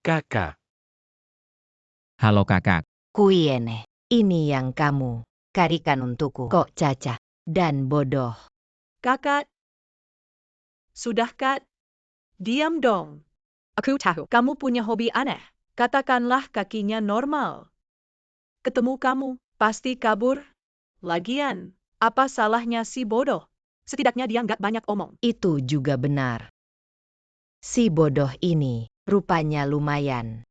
Kakak. Halo kakak. Kuiene, ini yang kamu carikan untukku. Kok caca dan bodoh. Kakak. Sudah Kak. Diam dong. Aku tahu kamu punya hobi aneh. Katakanlah kakinya normal. Ketemu kamu, pasti kabur. Lagian, apa salahnya si bodoh? Setidaknya dia nggak banyak omong. Itu juga benar. Si bodoh ini rupanya lumayan.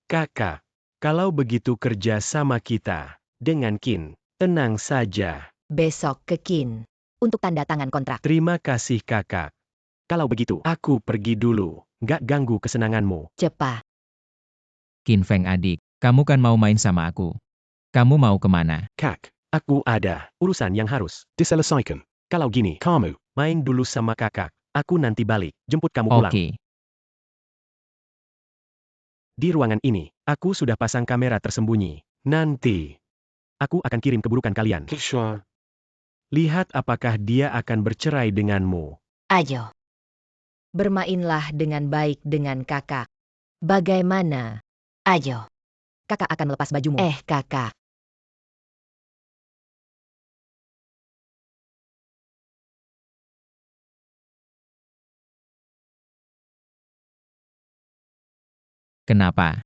Kakak. Kalau begitu kerja sama kita. Dengan Kin. Tenang saja. Besok ke Kin untuk tanda tangan kontrak. Terima kasih kakak. Kalau begitu, aku pergi dulu. Nggak ganggu kesenanganmu. Cepat. Qin Feng adik, kamu kan mau main sama aku. Kamu mau kemana? Kak, aku ada urusan yang harus diselesaikan. Kalau gini, kamu main dulu sama kakak. Aku nanti balik, jemput kamu pulang. Oke. Di ruangan ini, aku sudah pasang kamera tersembunyi. Nanti, aku akan kirim keburukan kalian. Lihat apakah dia akan bercerai denganmu. Ayo. Bermainlah dengan baik dengan kakak. Bagaimana? Ayo. Kakak akan melepas bajumu. Kakak. Kenapa?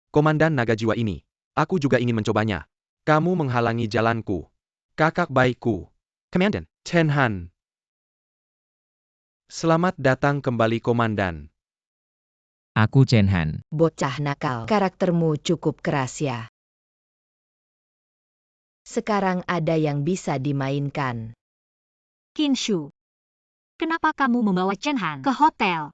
Komandan naga jiwa ini. Aku juga ingin mencobanya. Kamu menghalangi jalanku. Kakak baikku. Komandan. Chen Han. Selamat datang kembali Komandan. Aku Chen Han. Bocah nakal. Karaktermu cukup keras ya. Sekarang ada yang bisa dimainkan. Qin Shu. Kenapa kamu membawa Chen Han ke hotel?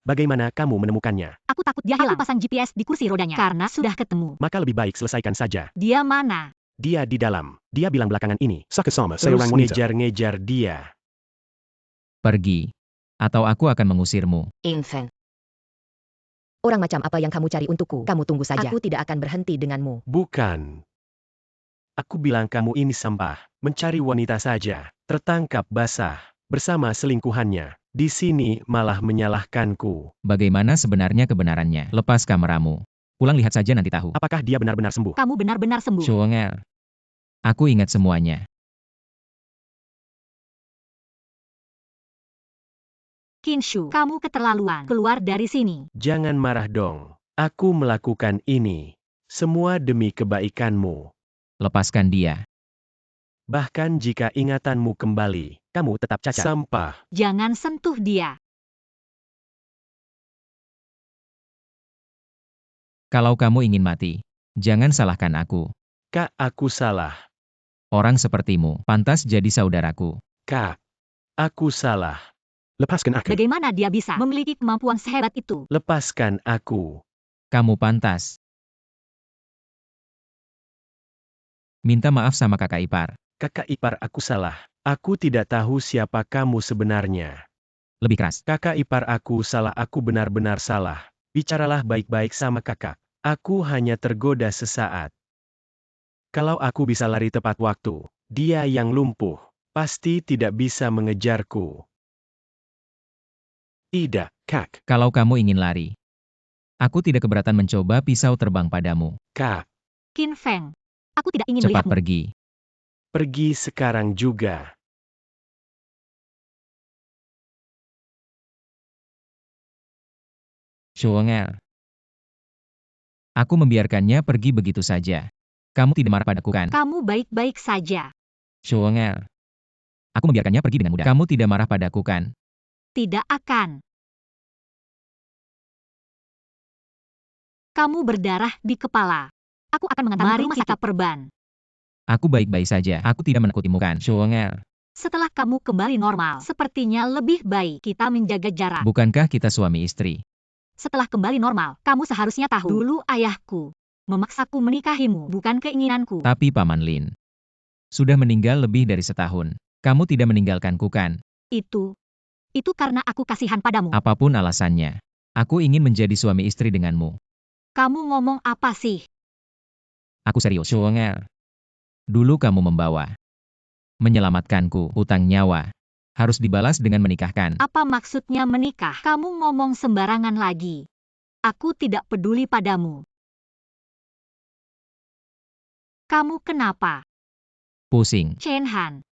Bagaimana kamu menemukannya? Aku takut dia hilang. Aku pasang GPS di kursi rodanya karena sudah ketemu. Maka lebih baik selesaikan saja. Dia mana? Dia di dalam. Dia bilang belakangan ini. Sakasama, Terus seorang wanita. ngejar-ngejar dia. Pergi. Atau aku akan mengusirmu. Infant. Orang macam apa yang kamu cari untukku? Kamu tunggu saja. Aku tidak akan berhenti denganmu. Bukan. Aku bilang kamu ini sampah. Mencari wanita saja. Tertangkap basah. Bersama selingkuhannya. Di sini malah menyalahkanku. Bagaimana sebenarnya kebenarannya? Lepas kameramu. Pulang lihat saja nanti tahu. Apakah dia benar-benar sembuh? Kamu benar-benar sembuh. Shuongel. Aku ingat semuanya. Qin Shu, kamu keterlaluan. Keluar dari sini. Jangan marah dong. Aku melakukan ini. Semua demi kebaikanmu. Lepaskan dia. Bahkan jika ingatanmu kembali, kamu tetap cacat. Sampah. Jangan sentuh dia. Kalau kamu ingin mati, jangan salahkan aku. Kak, aku salah. Orang sepertimu pantas jadi saudaraku. Kak, aku salah. Lepaskan aku. Bagaimana dia bisa memiliki kemampuan sehebat itu? Lepaskan aku. Kamu pantas. Minta maaf sama kakak ipar. Kakak ipar aku salah. Aku tidak tahu siapa kamu sebenarnya. Lebih keras. Kakak ipar aku salah, aku benar-benar salah. Bicaralah baik-baik sama kakak. Aku hanya tergoda sesaat. Kalau aku bisa lari tepat waktu, dia yang lumpuh, pasti tidak bisa mengejarku. Tidak, Kak. Kalau kamu ingin lari, aku tidak keberatan mencoba pisau terbang padamu. Kak, Qin Feng. Aku tidak ingin Cepat melihatmu. pergi. pergi sekarang juga. Shuongel. Aku membiarkannya pergi begitu saja. Kamu tidak marah padaku kan? Kamu baik-baik saja. Shuongel. Aku membiarkannya pergi dengan mudah. Kamu tidak marah padaku kan? Tidak akan. Kamu berdarah di kepala. Aku akan mengantarmu ke rumah sakit perban. Aku baik-baik saja. Aku tidak menakutimu kan? Shuongel. Setelah kamu kembali normal, sepertinya lebih baik kita menjaga jarak. Bukankah kita suami istri? Setelah kembali normal, kamu seharusnya tahu. Dulu ayahku memaksaku menikahimu, bukan keinginanku. Tapi Paman Lin sudah meninggal lebih dari setahun. Kamu tidak meninggalkanku kan? Itu karena aku kasihan padamu. Apapun alasannya, aku ingin menjadi suami istri denganmu. Kamu ngomong apa sih? Aku serius. Shuongel. Dulu kamu menyelamatkanku, utang nyawa. Harus dibalas dengan menikahkan. Apa maksudnya menikah? Kamu ngomong sembarangan lagi. Aku tidak peduli padamu. Kamu kenapa? Pusing. Chen Han.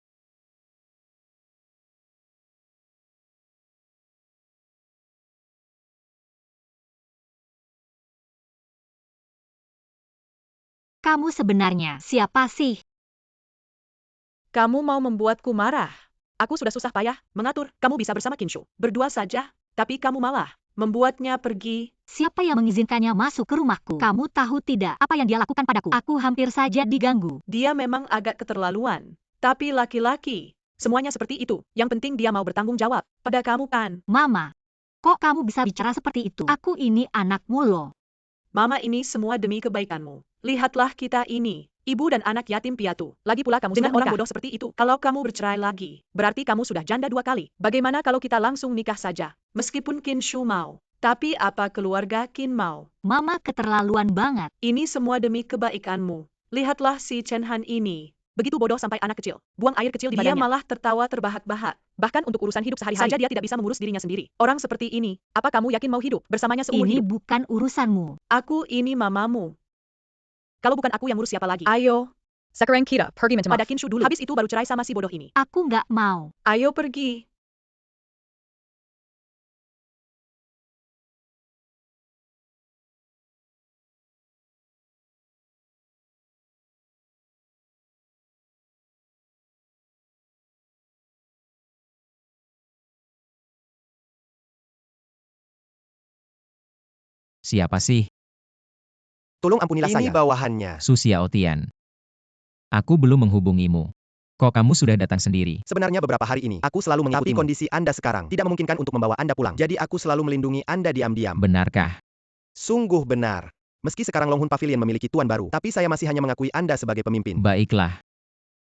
Kamu sebenarnya siapa sih? Kamu mau membuatku marah. Aku sudah susah payah mengatur kamu bisa bersama Kinshu. Berdua saja, tapi kamu malah membuatnya pergi. Siapa yang mengizinkannya masuk ke rumahku? Kamu tahu tidak apa yang dia lakukan padaku? Aku hampir saja diganggu. Dia memang agak keterlaluan. Tapi laki-laki, semuanya seperti itu. Yang penting dia mau bertanggung jawab pada kamu kan. Mama, kok kamu bisa bicara seperti itu? Aku ini anakmu loh. Mama, ini semua demi kebaikanmu. Lihatlah kita ini. Ibu dan anak yatim piatu. Lagi pula kamu dengan orang bodoh seperti itu. Kalau kamu bercerai lagi, berarti kamu sudah janda 2 kali. Bagaimana kalau kita langsung nikah saja? Meskipun Kinshu mau. Tapi apa keluarga Kin mau? Mama keterlaluan banget. Ini semua demi kebaikanmu. Lihatlah si Chen Han ini. Begitu bodoh sampai anak kecil. Buang air kecil di badannya. Dia malah tertawa terbahak-bahak. Bahkan untuk urusan hidup sehari-hari saja dia tidak bisa mengurus dirinya sendiri. Orang seperti ini, apa kamu yakin mau hidup bersamanya seumur Ini hidup? bukan urusanmu. Aku ini mamamu. Kalau bukan aku yang ngurus siapa lagi? Ayo. Sekarang kita pergi minta maaf. Pada Kinshu dulu. Habis itu baru cerai sama si bodoh ini. Aku nggak mau. Ayo pergi. Siapa sih? Tolong ampunilah Ini saya. bawahannya. Su Xiaotian. Aku belum menghubungimu. Kok kamu sudah datang sendiri? Sebenarnya beberapa hari ini, aku selalu mengikuti kondisi Anda sekarang. Tidak memungkinkan untuk membawa Anda pulang. Jadi aku selalu melindungi Anda diam-diam. Benarkah? Sungguh benar. Meski sekarang Longhun Pavilion memiliki tuan baru, tapi saya masih hanya mengakui Anda sebagai pemimpin. Baiklah.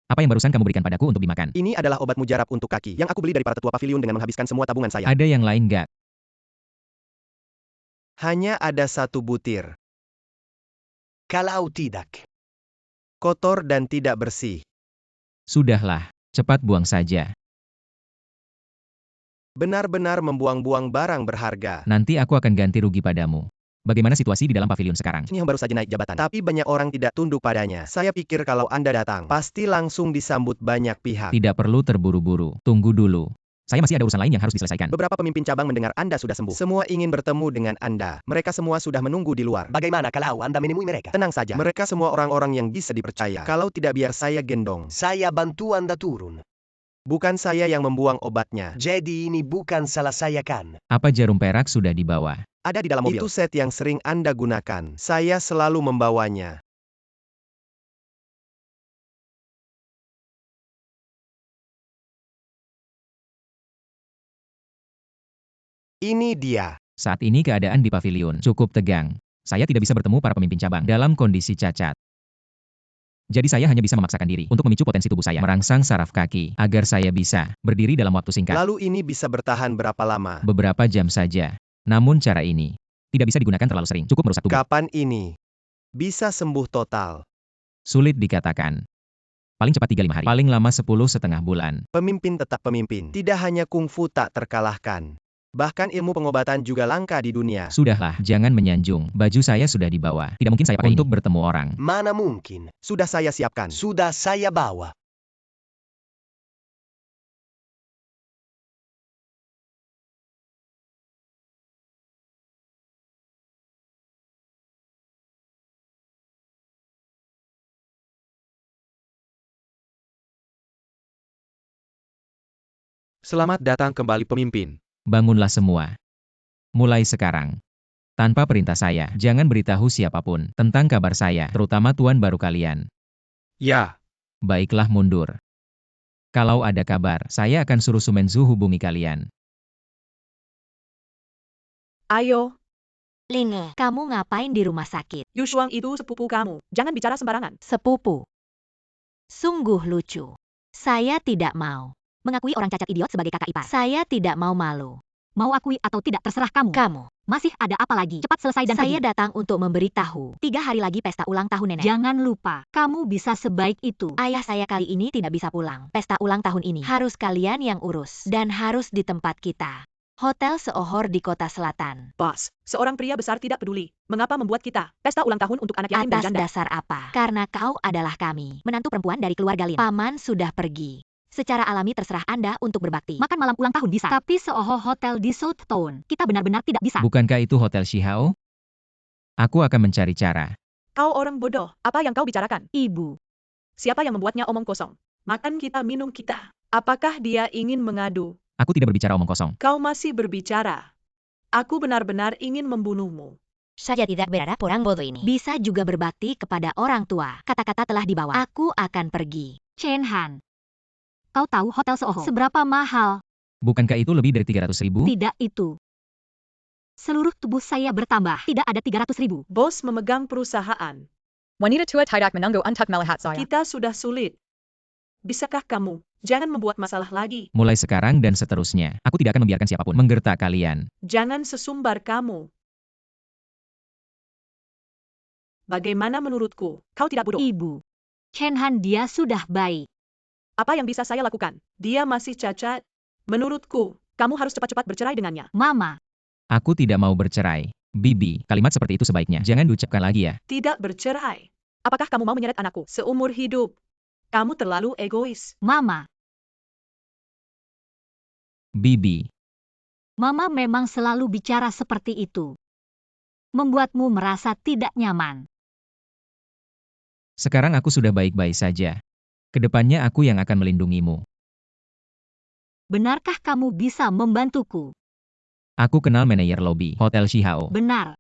Apa yang barusan kamu berikan padaku untuk dimakan? Ini adalah obat mujarab untuk kaki, yang aku beli dari para tetua pavilion dengan menghabiskan semua tabungan saya. Ada yang lain nggak? Hanya ada 1 butir. Kalau tidak, Kotor dan tidak bersih. Sudahlah, cepat buang saja. Benar-benar membuang-buang barang berharga. Nanti aku akan ganti rugi padamu. Bagaimana situasi di dalam pavilion sekarang? Ini yang baru saja naik jabatan. Tapi banyak orang tidak tunduk padanya. Saya pikir kalau Anda datang, pasti langsung disambut banyak pihak. Tidak perlu terburu-buru. Tunggu dulu. Saya masih ada urusan lain yang harus diselesaikan. Beberapa pemimpin cabang mendengar Anda sudah sembuh. Semua ingin bertemu dengan Anda. Mereka semua sudah menunggu di luar. bagaimana kalau Anda menemui mereka? Tenang saja. Mereka semua orang-orang yang bisa dipercaya. Kalau tidak biar saya gendong. Saya bantu Anda turun. Bukan saya yang membuang obatnya. Jadi ini bukan salah saya kan? Apa jarum perak sudah dibawa? Ada di dalam mobil. Itu set yang sering Anda gunakan. Saya selalu membawanya. Ini dia. Saat ini keadaan di pavilion cukup tegang. Saya tidak bisa bertemu para pemimpin cabang dalam kondisi cacat. Jadi saya hanya bisa memaksakan diri untuk memicu potensi tubuh saya merangsang saraf kaki agar saya bisa berdiri dalam waktu singkat. Lalu ini bisa bertahan berapa lama? Beberapa jam saja. Namun cara ini tidak bisa digunakan terlalu sering, cukup merusak tubuh. Kapan ini bisa sembuh total? Sulit dikatakan. Paling cepat 3-5 hari, paling lama 10,5 bulan. Pemimpin tetap pemimpin. Tidak hanya kungfu tak terkalahkan. Bahkan ilmu pengobatan juga langka di dunia. Sudahlah, jangan menyanjung. Baju saya sudah dibawa. Tidak mungkin saya pakai untuk bertemu orang. Mana mungkin? Sudah saya siapkan. Sudah saya bawa. Selamat datang kembali pemimpin. Bangunlah semua. Mulai sekarang. Tanpa perintah saya, jangan beritahu siapapun tentang kabar saya, terutama tuan baru kalian. Ya. Baiklah, mundur. Kalau ada kabar, saya akan suruh Sumenzu hubungi kalian. Ayo, Line, kamu ngapain di rumah sakit? Yushuang itu sepupu kamu. Jangan bicara sembarangan. Sepupu. Sungguh lucu. Saya tidak mau mengakui orang cacat idiot sebagai kakak ipar. Saya tidak mau malu. Mau akui atau tidak terserah kamu. Kamu Masih ada apa lagi? Cepat selesai dan Saya pergi. datang untuk memberitahu. 3 hari lagi pesta ulang tahun nenek. Jangan lupa, kamu bisa sebaik itu. Ayah saya kali ini tidak bisa pulang. Pesta ulang tahun ini harus kalian yang urus. Dan harus di tempat kita. Hotel Seohor di kota selatan. Bos, seorang pria besar tidak peduli. Mengapa membuat kita pesta ulang tahun untuk anak yatim dan Atas janda? dasar apa? Karena kau adalah kami. Menantu perempuan dari keluarga Lin. Paman sudah pergi. Secara alami terserah Anda untuk berbakti. Makan malam ulang tahun bisa, tapi Seoho Hotel di South Town, kita benar-benar tidak bisa. Bukankah itu Hotel Shihao? Aku akan mencari cara. Kau orang bodoh, apa yang kau bicarakan? Ibu, Siapa yang membuatnya omong kosong? Makan kita, minum kita. Apakah dia ingin mengadu? Aku tidak berbicara omong kosong. Kau masih berbicara. Aku benar-benar ingin membunuhmu. Saya tidak berharap orang bodoh ini bisa juga berbakti kepada orang tua. Kata-kata telah dibawa. Aku akan pergi. Chen Han. Kau tahu Hotel Seoho seberapa mahal? Bukankah itu lebih dari 300.000? Tidak itu. Seluruh tubuh saya bertambah. Tidak ada 300.000. Bos memegang perusahaan. Wanita tua tidak menunggu untuk melihat saya. Kita sudah sulit. Bisakah kamu? Jangan membuat masalah lagi. Mulai sekarang dan seterusnya, aku tidak akan membiarkan siapapun menggertak kalian. Jangan sesumbar kamu. Bagaimana menurutku? Kau tidak bodoh. Ibu. Chen Han dia sudah baik. Apa yang bisa saya lakukan? Dia masih cacat. Menurutku, kamu harus cepat-cepat bercerai dengannya. Mama. Aku tidak mau bercerai. Bibi, kalimat seperti itu sebaiknya jangan diucapkan lagi ya. Tidak bercerai. Apakah kamu mau menyeret anakku seumur hidup? Kamu terlalu egois. Mama. Bibi, Mama memang selalu bicara seperti itu. Membuatmu merasa tidak nyaman. sekarang aku sudah baik-baik saja. Kedepannya aku yang akan melindungimu. Benarkah kamu bisa membantuku? Aku kenal manajer lobi Hotel Shihao. Benar.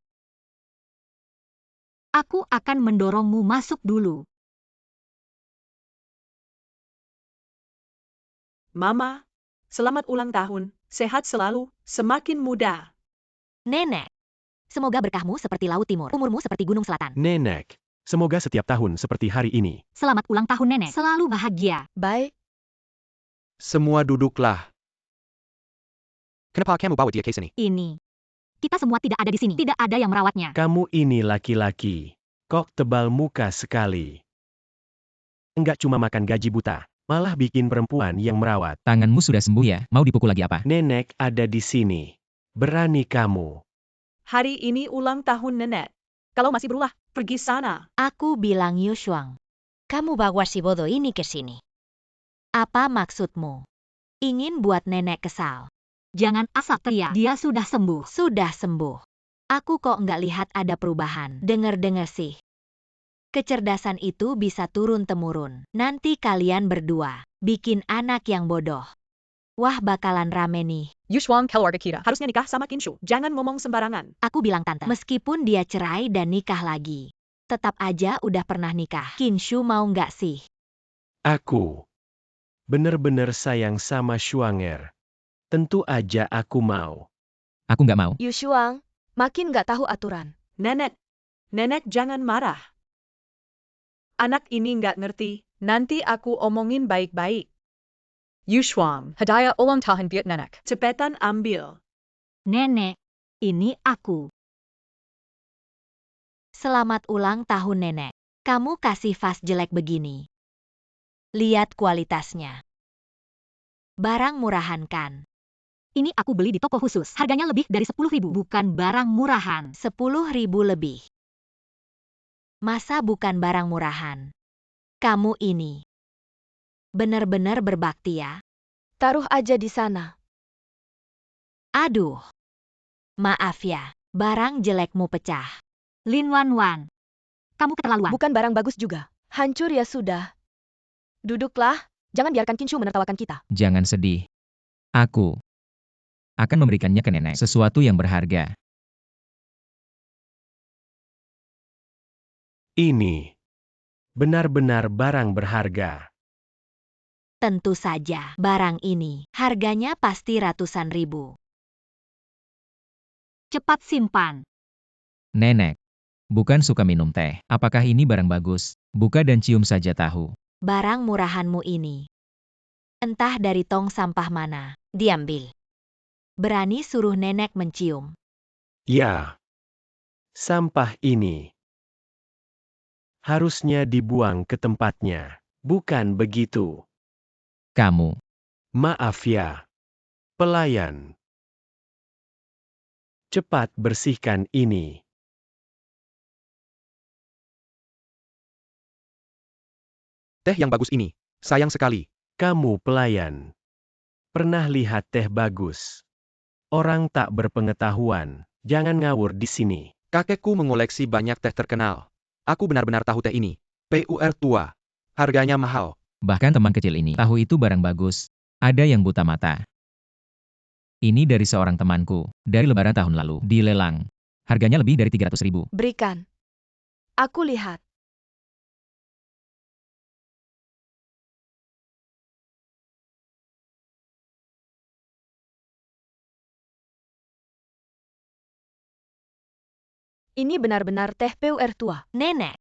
Aku akan mendorongmu masuk dulu. Mama, selamat ulang tahun. Sehat selalu, semakin muda. Nenek. Semoga berkahmu seperti Laut Timur. Umurmu seperti Gunung Selatan. Nenek, semoga setiap tahun seperti hari ini. Selamat ulang tahun nenek. Selalu bahagia. Baik. Semua duduklah. Kenapa kamu bawa dia ke sini? Ini. Kita semua tidak ada di sini. Tidak ada yang merawatnya. Kamu ini laki-laki. Kok tebal muka sekali. Enggak cuma makan gaji buta, malah bikin perempuan yang merawat. Tanganmu sudah sembuh ya? Mau dipukul lagi apa? Nenek ada di sini. Berani kamu. Hari ini ulang tahun nenek. Kalau masih berulah, pergi sana. Aku bilang Yushuang. Kamu bawa si bodoh ini ke sini. Apa maksudmu? Ingin buat nenek kesal. Jangan asal teriak. Dia sudah sembuh. Sudah sembuh. Aku kok nggak lihat ada perubahan. Dengar-dengar sih. Kecerdasan itu bisa turun-temurun. Nanti kalian berdua bikin anak yang bodoh. Wah bakalan rame nih. Yushuang keluarga kita. Harusnya nikah sama Kinshu. Jangan ngomong sembarangan. Aku bilang tante. Meskipun dia cerai dan nikah lagi. Tetap aja udah pernah nikah. Kinshu mau nggak sih? Aku bener-bener sayang sama Shuanger. Tentu aja aku mau. Aku nggak mau. Yushuang, makin nggak tahu aturan. Nenek, jangan marah. Anak ini nggak ngerti. Nanti aku omongin baik-baik. Yushuang, Hadiah ulang tahun buat nenek. cepetan ambil. Nenek. Ini aku. Selamat ulang tahun nenek. Kamu kasih vas jelek begini. Lihat kualitasnya. Barang murahan kan? Ini aku beli di toko khusus. Harganya lebih dari 10.000. Bukan barang murahan. 10.000 lebih. Masa bukan barang murahan? Kamu ini bener-bener berbakti ya? Taruh aja di sana. Aduh. Maaf ya, barang jelekmu pecah. Lin Wan Wan. Kamu keterlaluan. Bukan barang bagus juga. Hancur ya sudah. Duduklah, jangan biarkan Kinshu menertawakan kita. Jangan sedih. Aku akan memberikannya ke nenek. Sesuatu yang berharga. Ini benar-benar barang berharga. Tentu saja, barang ini harganya pasti ratusan ribu. Cepat simpan. Nenek, bukan suka minum teh. Apakah ini barang bagus? Buka dan cium saja tahu. Barang murahanmu ini. Entah dari tong sampah mana, diambil. Berani suruh nenek mencium. Ya. Sampah ini harusnya dibuang ke tempatnya. Bukan begitu. Kamu. Maaf ya. Pelayan. Cepat bersihkan ini. Teh yang bagus ini. Sayang sekali. Kamu pelayan. Pernah lihat teh bagus? Orang tak berpengetahuan. Jangan ngawur di sini. Kakekku mengoleksi banyak teh terkenal. Aku benar-benar tahu teh ini. PUR tua. Harganya mahal. Bahkan teman kecil ini tahu itu barang bagus. Ada yang buta mata. Ini dari seorang temanku. Dari lebaran tahun lalu. Dilelang. Harganya lebih dari 300.000. Berikan. Aku lihat. Ini benar-benar teh PUR tua. Nenek.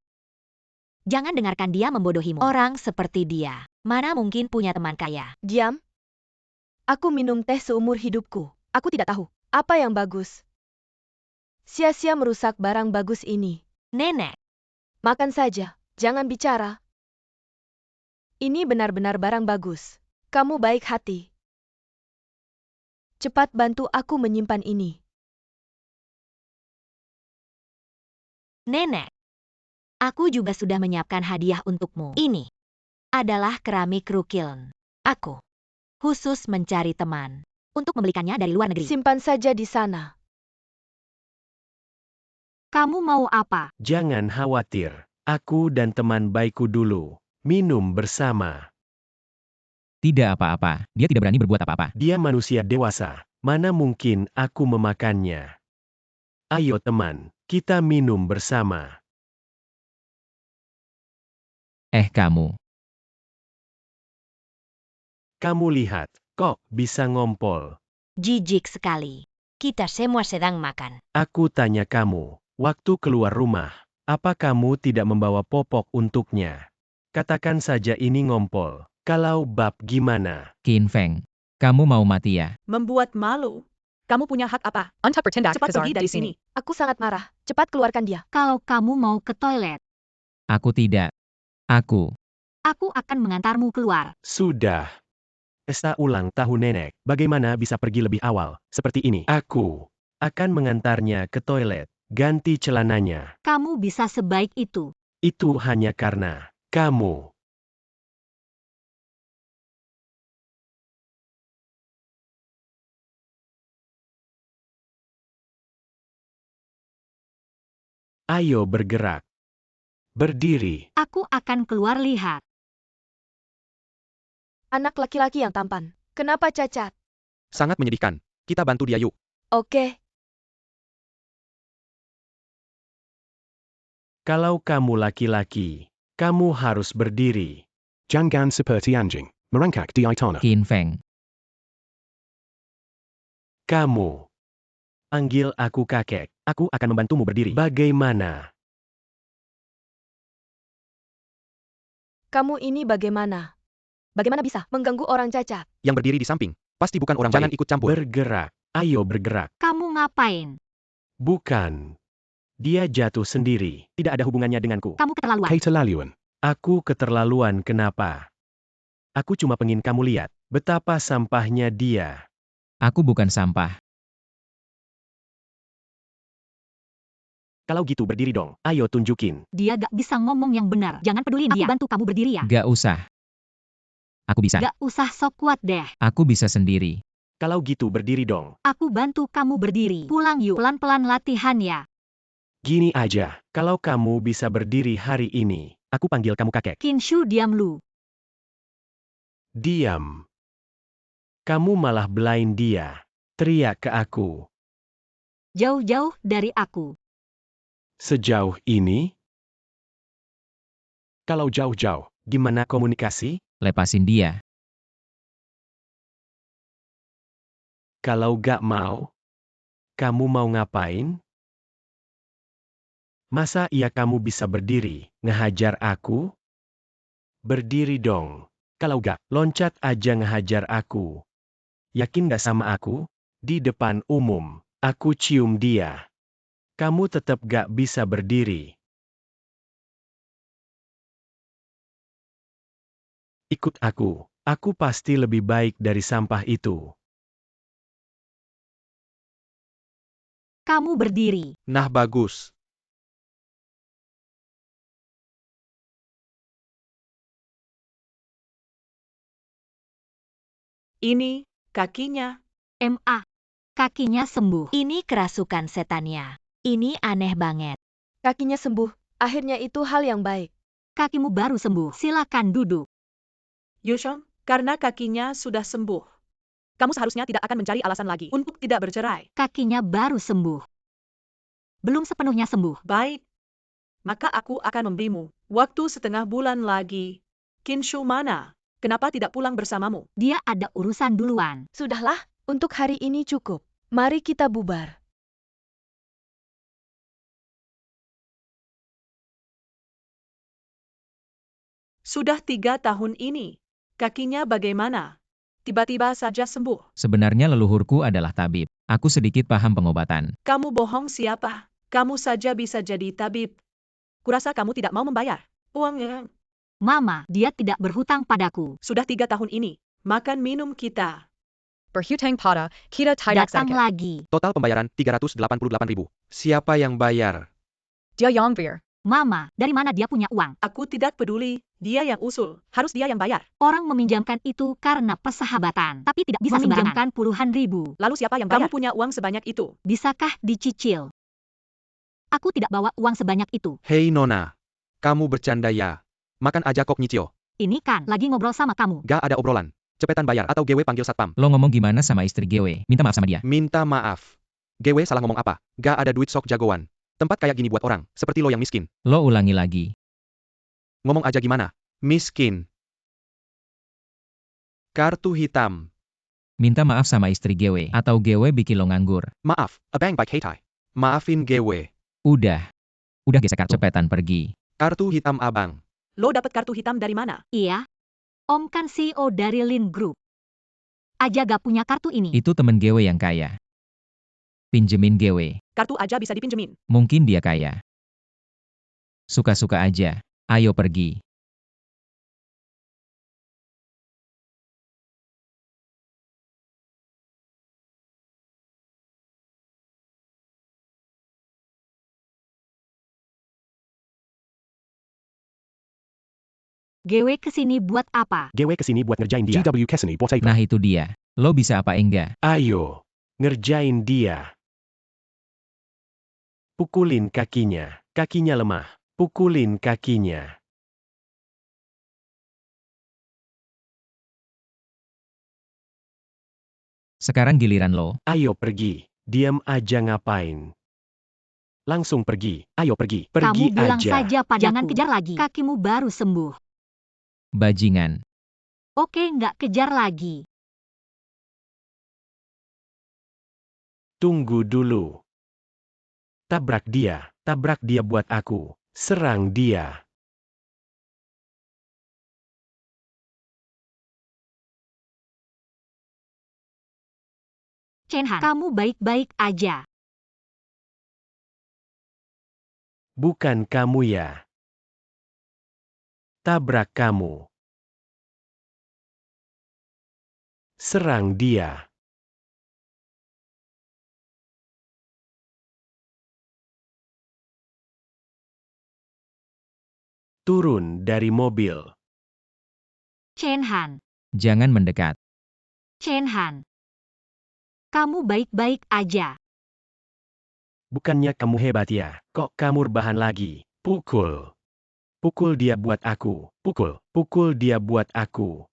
Jangan dengarkan dia membodohimu. Orang seperti dia, mana mungkin punya teman kaya? Diam. Aku minum teh seumur hidupku. Aku tidak tahu apa yang bagus. Sia-sia merusak barang bagus ini. Nenek. Makan saja, jangan bicara. Ini benar-benar barang bagus. Kamu baik hati. Cepat bantu aku menyimpan ini. Nenek. Aku juga sudah menyiapkan hadiah untukmu. Ini adalah keramik rukiln. Aku khusus mencari teman untuk membelikannya dari luar negeri. Simpan saja di sana. Kamu mau apa? Jangan khawatir. Aku dan teman baikku dulu. Minum bersama. Tidak apa-apa. Dia tidak berani berbuat apa-apa. Dia manusia dewasa. Mana mungkin aku memakannya? Ayo teman, kita minum bersama. Kamu. Kamu lihat, kok bisa ngompol? Jijik sekali. Kita semua sedang makan. Aku tanya kamu, waktu keluar rumah, apa kamu tidak membawa popok untuknya? Katakan saja ini ngompol. Kalau bab gimana? Qin Feng. Kamu mau mati ya? Membuat malu. Kamu punya hak apa? Untuck bertindak, Cepat Khazar, pergi dari di sini. sini. Aku sangat marah. Cepat keluarkan dia. Kalau kamu mau ke toilet, Aku tidak. Aku. aku akan mengantarmu keluar. Sudah. Pesta ulang tahun nenek, bagaimana bisa pergi lebih awal, seperti ini? Aku akan mengantarnya ke toilet, ganti celananya. Kamu bisa sebaik itu. Itu hanya karena kamu. Ayo bergerak. Berdiri. Aku akan keluar lihat. Anak laki-laki yang tampan. Kenapa cacat? Sangat menyedihkan. Kita bantu dia yuk. Oke. Kalau kamu laki-laki, kamu harus berdiri. Jangan seperti anjing. Merangkak di tanah. Qin Feng. Kamu. Panggil aku kakek. Aku akan membantumu berdiri. Bagaimana? Kamu ini bagaimana? Bagaimana bisa mengganggu orang cacat? Yang berdiri di samping. Pasti bukan orang Jangan ikut campur. Bergerak. Ayo bergerak. Kamu ngapain? Bukan. Dia jatuh sendiri. Tidak ada hubungannya denganku. Kamu keterlaluan. Keterlaluan. Aku keterlaluan kenapa? Aku cuma pengen kamu lihat betapa sampahnya dia. Aku bukan sampah. Kalau gitu berdiri dong. Ayo tunjukin. Dia gak bisa ngomong yang benar. Jangan pedulin dia. Aku bantu kamu berdiri ya. Gak usah. Aku bisa. Gak usah sok kuat deh. Aku bisa sendiri. Kalau gitu berdiri dong. Aku bantu kamu berdiri. Pulang yuk. Pelan-pelan latihan ya. Gini aja. Kalau kamu bisa berdiri hari ini, aku panggil kamu kakek. Kinshu diam lu. Diam. Kamu malah belain dia. Teriak ke aku. Jauh-jauh dari aku. Sejauh ini? Kalau jauh-jauh, gimana komunikasi? Lepasin dia. Kalau gak mau? Kamu mau ngapain? Masa iya kamu bisa berdiri, ngehajar aku? Berdiri dong. Kalau gak, loncat aja ngehajar aku. Yakin gak sama aku? Di depan umum, aku cium dia. Kamu tetap gak bisa berdiri. Ikut aku. Aku pasti lebih baik dari sampah itu. Kamu berdiri. Nah bagus. Ini, kakinya. MA. Kakinya sembuh. Ini kerasukan setannya. Ini aneh banget. Kakinya sembuh. Akhirnya itu hal yang baik. Kakimu baru sembuh. Silakan duduk. Yushong, karena kakinya sudah sembuh. Kamu seharusnya tidak akan mencari alasan lagi untuk tidak bercerai. Kakinya baru sembuh. Belum sepenuhnya sembuh. Baik. Maka aku akan memberimu waktu setengah bulan lagi. Kinshu mana? Kenapa tidak pulang bersamamu? Dia ada urusan duluan. Sudahlah, untuk hari ini cukup. Mari kita bubar. Sudah 3 tahun ini. Kakinya bagaimana? Tiba-tiba saja sembuh. Sebenarnya leluhurku adalah tabib. Aku sedikit paham pengobatan. Kamu bohong siapa? Kamu saja bisa jadi tabib. Kurasa kamu tidak mau membayar uang. Mama, dia tidak berhutang padaku. Sudah 3 tahun ini. Makan minum kita. Berhutang pada kita tidak Datang sedikit. lagi. Total pembayaran 388.000. Siapa yang bayar? Dia yang bayar. Mama, dari mana dia punya uang? Aku tidak peduli. Dia yang usul. Harus dia yang bayar. Orang meminjamkan itu karena persahabatan. Tapi tidak bisa meminjamkan puluhan ribu. Lalu siapa yang bayar? Kamu punya uang sebanyak itu. Bisakah dicicil? Aku tidak bawa uang sebanyak itu. Hei Nona. Kamu bercanda ya? Makan aja kok Nichio. Ini kan lagi ngobrol sama kamu. Gak ada obrolan. Cepetan bayar atau GW panggil satpam. Lo ngomong gimana sama istri GW? Minta maaf sama dia. Minta maaf. GW salah ngomong apa? Gak ada duit sok jagoan. Tempat kayak gini buat orang, seperti lo yang miskin. Lo ulangi lagi. Ngomong aja gimana? Miskin. Kartu hitam. Minta maaf sama istri GW. Atau GW bikin lo nganggur. Maaf, abang baik heitai. Maafin GW. Udah. Udah gesek kartu. Cepetan pergi. Kartu hitam abang. Lo dapat kartu hitam dari mana? Iya. Om kan CEO dari Lin Group. Aja gak punya kartu ini. Itu temen GW yang kaya. Pinjemin GW. Kartu aja bisa dipinjemin. Mungkin dia kaya. Suka-suka aja. Ayo pergi. GW kesini buat apa? GW kesini buat ngerjain dia. GW kesini buat apa? Nah itu dia. Lo bisa apa enggak? Ayo, ngerjain dia. Pukulin kakinya. Kakinya lemah. Pukulin kakinya. Sekarang giliran lo. Ayo pergi. Diam aja ngapain. Langsung pergi. Ayo pergi. Pergi Kamu bilang aja. saja padaku. Jangan kejar lagi. Kakimu baru sembuh. Bajingan. Oke, nggak kejar lagi. Tunggu dulu. Tabrak dia buat aku. Serang dia. Chenhan, kamu baik-baik aja. Bukan kamu ya. Tabrak kamu. Serang dia. Turun dari mobil. Chenhan, Jangan mendekat. Chenhan. Kamu baik-baik aja. Bukannya kamu hebat ya, kok kamu rebahan lagi. Pukul. Pukul dia buat aku. Pukul. Pukul dia buat aku.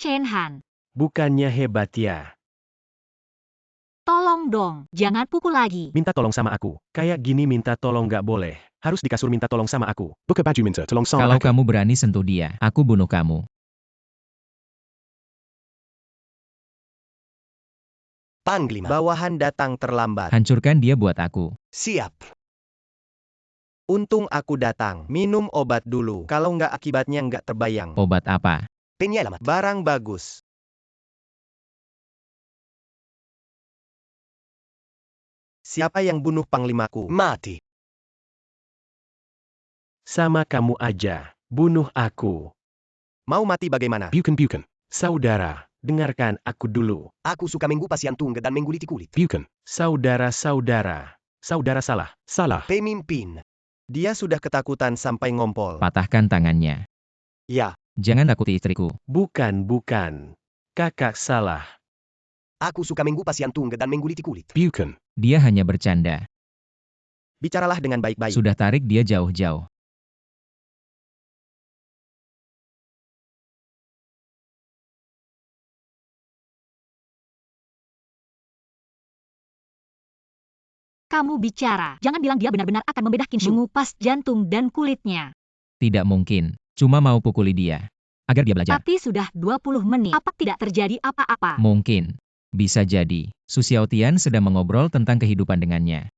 Chenhan, Bukannya hebat ya. tolong dong, jangan pukul lagi. Minta tolong sama aku. Kayak gini minta tolong gak boleh. Harus di kasur minta tolong sama aku. Buka baju minta tolong sama Kalau aku. kamu berani sentuh dia, aku bunuh kamu. Panglima. Bawahan datang terlambat. Hancurkan dia buat aku. Siap. Untung aku datang. Minum obat dulu. Kalau nggak akibatnya nggak terbayang. Obat apa? Penyelamat. Barang bagus. Siapa yang bunuh panglimaku? Mati. Sama kamu aja. Bunuh aku. Mau mati bagaimana? Bukan. Saudara, dengarkan aku dulu. Aku suka mengupas yang tunggal dan mengguliti kulit. Bukan. Saudara. Saudara salah. Salah. Pemimpin. Dia sudah ketakutan sampai ngompol. Patahkan tangannya. Ya, Jangan takuti istriku. Bukan. Kakak salah. Aku suka mengupas yang tunggal dan mengguliti kulit. Bukan. Dia hanya bercanda. bicaralah dengan baik-baik. Sudah tarik dia jauh-jauh. Kamu bicara. Jangan bilang dia benar-benar akan membedah Kinshu. Mengupas jantung dan kulitnya. Tidak mungkin. Cuma mau pukuli dia. Agar dia belajar. Tapi sudah 20 menit. Apa tidak terjadi apa-apa? Mungkin. Bisa jadi. Su Xiaotian sedang mengobrol tentang kehidupan dengannya.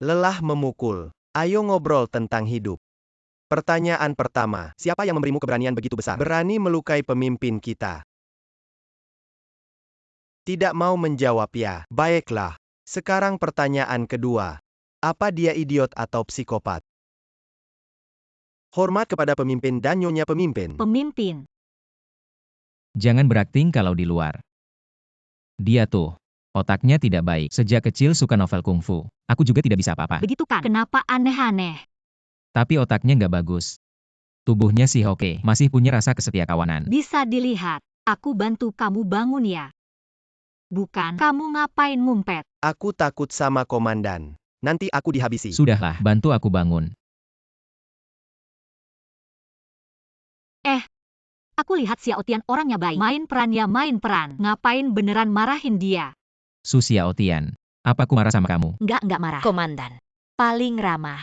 Lelah memukul. Ayo ngobrol tentang hidup. Pertanyaan pertama, siapa yang memberimu keberanian begitu besar? Berani melukai pemimpin kita. Tidak mau menjawab ya. Baiklah. Sekarang pertanyaan kedua. Apa dia idiot atau psikopat? Hormat kepada pemimpin dan nyonya pemimpin. Pemimpin. Jangan berakting kalau di luar. Dia tuh. Otaknya tidak baik. Sejak kecil suka novel kungfu. Aku juga tidak bisa apa-apa. Begitu kan? Kenapa aneh-aneh? Tapi otaknya nggak bagus. Tubuhnya sih oke. Masih punya rasa kesetiakawanan. Bisa dilihat. Aku bantu kamu bangun ya. Bukan, kamu ngapain ngumpet? Aku takut sama komandan. Nanti aku dihabisi. Sudahlah, bantu aku bangun. Aku lihat Xiaotian orangnya baik. Main peran ya main peran. Ngapain beneran marahin dia? Su Xiaotian. Apa aku marah sama kamu? Enggak marah. Komandan. Paling ramah.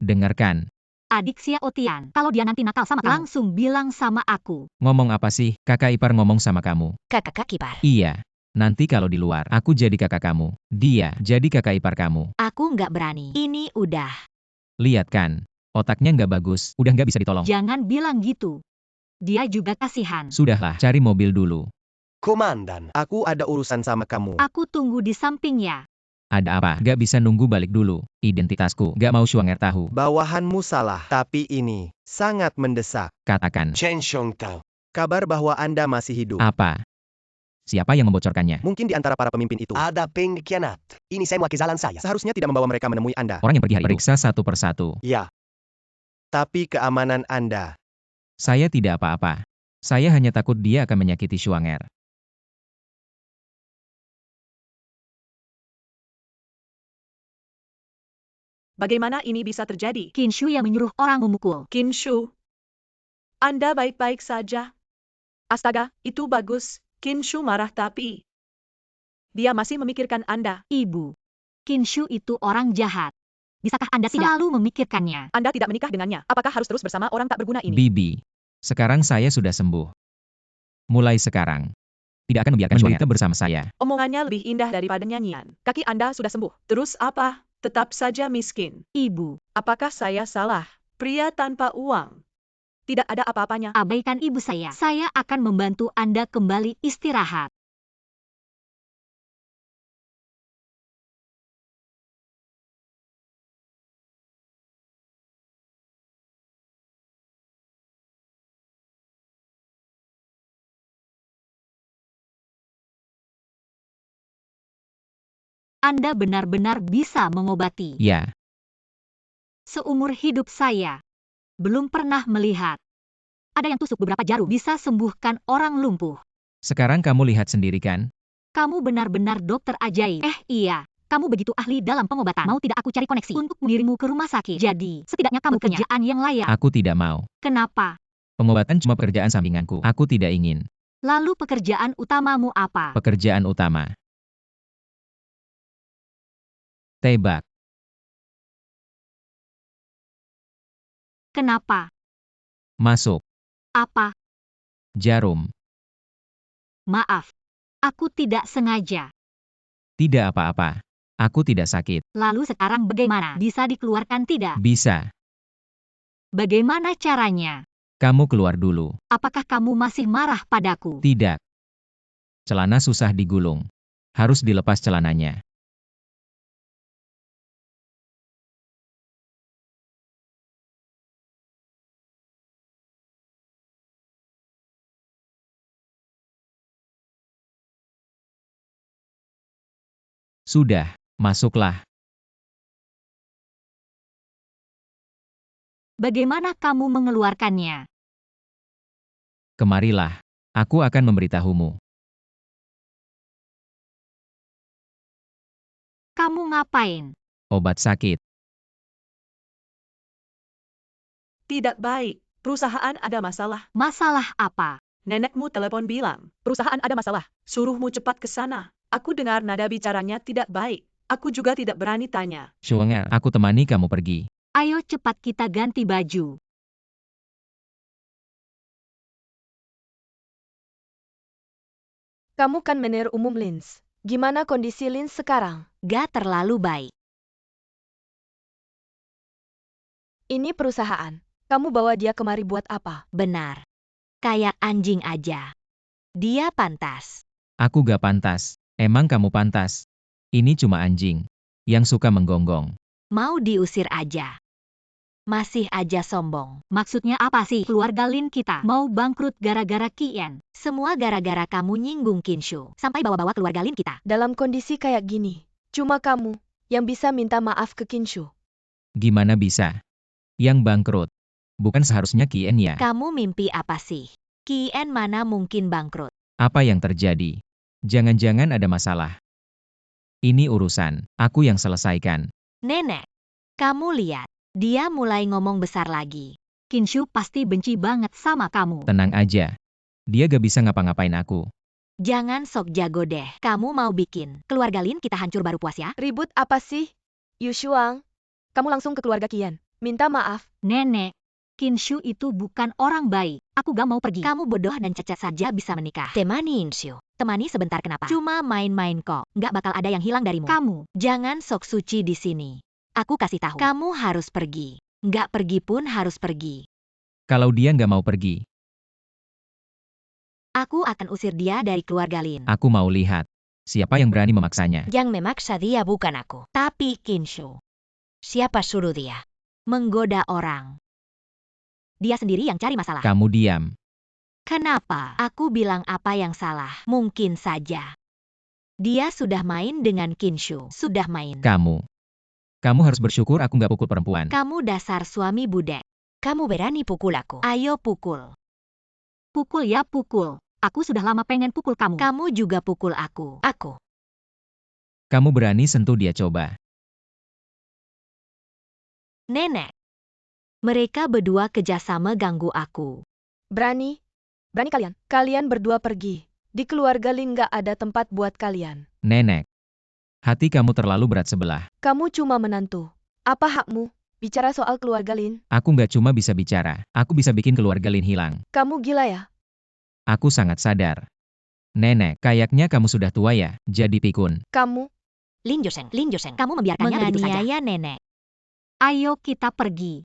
Dengarkan. Adik Xiaotian, kalau dia nanti nakal sama kamu, langsung bilang sama aku. Ngomong apa sih? Kakak ipar ngomong sama kamu. Kakak ipar. Iya. Nanti kalau di luar, aku jadi kakak kamu. Dia jadi kakak ipar kamu. Aku nggak berani. Ini udah. Lihat kan. Otaknya nggak bagus. Udah nggak bisa ditolong. Jangan bilang gitu. Dia juga kasihan. Sudahlah, cari mobil dulu. Komandan. Aku ada urusan sama kamu. Aku tunggu di sampingnya. Ada apa? Gak bisa nunggu balik dulu. Identitasku. Gak mau Shuanger tahu. Bawahanmu salah. Tapi ini sangat mendesak. Katakan. Chen Xiongtao. Kabar bahwa Anda masih hidup. Apa? Siapa yang membocorkannya? Mungkin di antara para pemimpin itu. Ada pengkhianat. Ini semua kesalahan saya. Seharusnya tidak membawa mereka menemui Anda. Orang yang pergi hari itu. Periksa satu persatu. Ya. Tapi keamanan Anda. Saya tidak apa-apa. Saya hanya takut dia akan menyakiti Shuanger. Bagaimana ini bisa terjadi? Kinshu yang menyuruh orang memukul. Kinshu, Anda baik-baik saja. Astaga, itu bagus. Kinshu marah tapi dia masih memikirkan Anda. Ibu, Kinshu itu orang jahat. Bisakah Anda tidak selalu memikirkannya? Anda tidak menikah dengannya. Apakah harus terus bersama orang tak berguna ini? Bibi. Sekarang saya sudah sembuh. Mulai sekarang. Tidak akan membiarkan menderita bersama saya. Omongannya lebih indah daripada nyanyian. Kaki Anda sudah sembuh. Terus apa? Tetap saja miskin. Ibu, Apakah saya salah? Pria tanpa uang. Tidak ada apa-apanya. abaikan ibu saya. Saya akan membantu Anda kembali istirahat. Anda benar-benar bisa mengobati. Ya. Seumur hidup saya, belum pernah melihat. Ada yang tusuk beberapa jarum bisa sembuhkan orang lumpuh. Sekarang kamu lihat sendiri kan? Kamu benar-benar dokter ajaib. Iya, kamu begitu ahli dalam pengobatan. Mau tidak aku cari koneksi untuk mengirimmu ke rumah sakit? Jadi, setidaknya kamu punya pekerjaan yang layak. Aku tidak mau. Kenapa? Pengobatan cuma pekerjaan sampinganku. Aku tidak ingin. Lalu pekerjaan utamamu apa? Pekerjaan utama. Tebak. Kenapa? Masuk. Apa? Jarum. Maaf. Aku tidak sengaja. Tidak apa-apa. Aku tidak sakit. Lalu sekarang bagaimana? Bisa dikeluarkan tidak? Bisa. Bagaimana caranya? Kamu keluar dulu. Apakah kamu masih marah padaku? Tidak. Celana susah digulung. Harus dilepas celananya. Sudah, masuklah. Bagaimana kamu mengeluarkannya? Kemarilah. Aku akan memberitahumu. Kamu ngapain? Obat sakit. Tidak baik. Perusahaan ada masalah. Masalah apa? Nenekmu telepon bilang, perusahaan ada masalah. Suruhmu cepat ke sana. Aku dengar nada bicaranya tidak baik. Aku juga tidak berani tanya. Shuenger, aku temani kamu pergi. Ayo cepat kita ganti baju. Kamu kan manajer umum Lins. Gimana kondisi Lins sekarang? Gak terlalu baik. Ini perusahaan. Kamu bawa dia kemari buat apa? Benar. Kayak anjing aja. Dia pantas. Aku gak pantas. Emang kamu pantas? Ini cuma anjing. Yang suka menggonggong. Mau diusir aja. Masih aja sombong. Maksudnya apa sih? Keluarga Lin kita mau bangkrut gara-gara Kian. Semua gara-gara kamu nyinggung Kinshu. Sampai bawa-bawa keluarga Lin kita. Dalam kondisi kayak gini, cuma kamu yang bisa minta maaf ke Kinshu. Gimana bisa? Yang bangkrut. Bukan seharusnya Kian ya? Kamu mimpi apa sih? Kian mana mungkin bangkrut? Apa yang terjadi? Jangan-jangan ada masalah. Ini urusan. Aku yang selesaikan. Nenek, kamu lihat. Dia mulai ngomong besar lagi. Kinshu pasti benci banget sama kamu. Tenang aja. Dia gak bisa ngapa-ngapain aku. Jangan sok jago deh. Kamu mau bikin keluarga Lin kita hancur baru puas ya? Ribut apa sih? Yu Shuang, kamu langsung ke keluarga Kian. Minta maaf. Nenek, Kinshu itu bukan orang baik. Aku gak mau pergi. Kamu bodoh dan cacat saja bisa menikah. Temani Inshu. Temani sebentar kenapa? Cuma main-main kok. Nggak bakal ada yang hilang darimu. Kamu, Jangan sok suci di sini. Aku kasih tahu. Kamu harus pergi. Nggak pergi pun harus pergi. Kalau dia gak mau pergi, Aku akan usir dia dari keluarga Lin. aku mau lihat. Siapa yang berani memaksanya? Yang memaksa dia bukan aku. Tapi Kinshu. Siapa suruh dia? Menggoda orang. Dia sendiri yang cari masalah. Kamu diam. Kenapa? Aku bilang apa yang salah? Mungkin saja. Dia sudah main dengan Kinshu. Sudah main. Kamu. Kamu harus bersyukur aku gak pukul perempuan. Kamu dasar suami budek. Kamu berani pukul aku. Ayo pukul. pukul ya pukul. Aku sudah lama pengen pukul kamu. Kamu juga pukul aku. Aku. Kamu berani sentuh dia coba. Nenek. Mereka berdua kerjasama ganggu aku. Berani? Berani kalian? Kalian berdua pergi. Di keluarga Lin gak ada tempat buat kalian. Nenek. Hati kamu terlalu berat sebelah. Kamu cuma menantu. Apa hakmu? Bicara soal keluarga Lin. Aku gak cuma bisa bicara. Aku bisa bikin keluarga Lin hilang. Kamu gila ya? Aku sangat sadar. Nenek, kayaknya kamu sudah tua ya, jadi pikun. Kamu? Lin Yoseng, kamu membiarkannya begitu saja. Menganiaya nenek. Ayo kita pergi.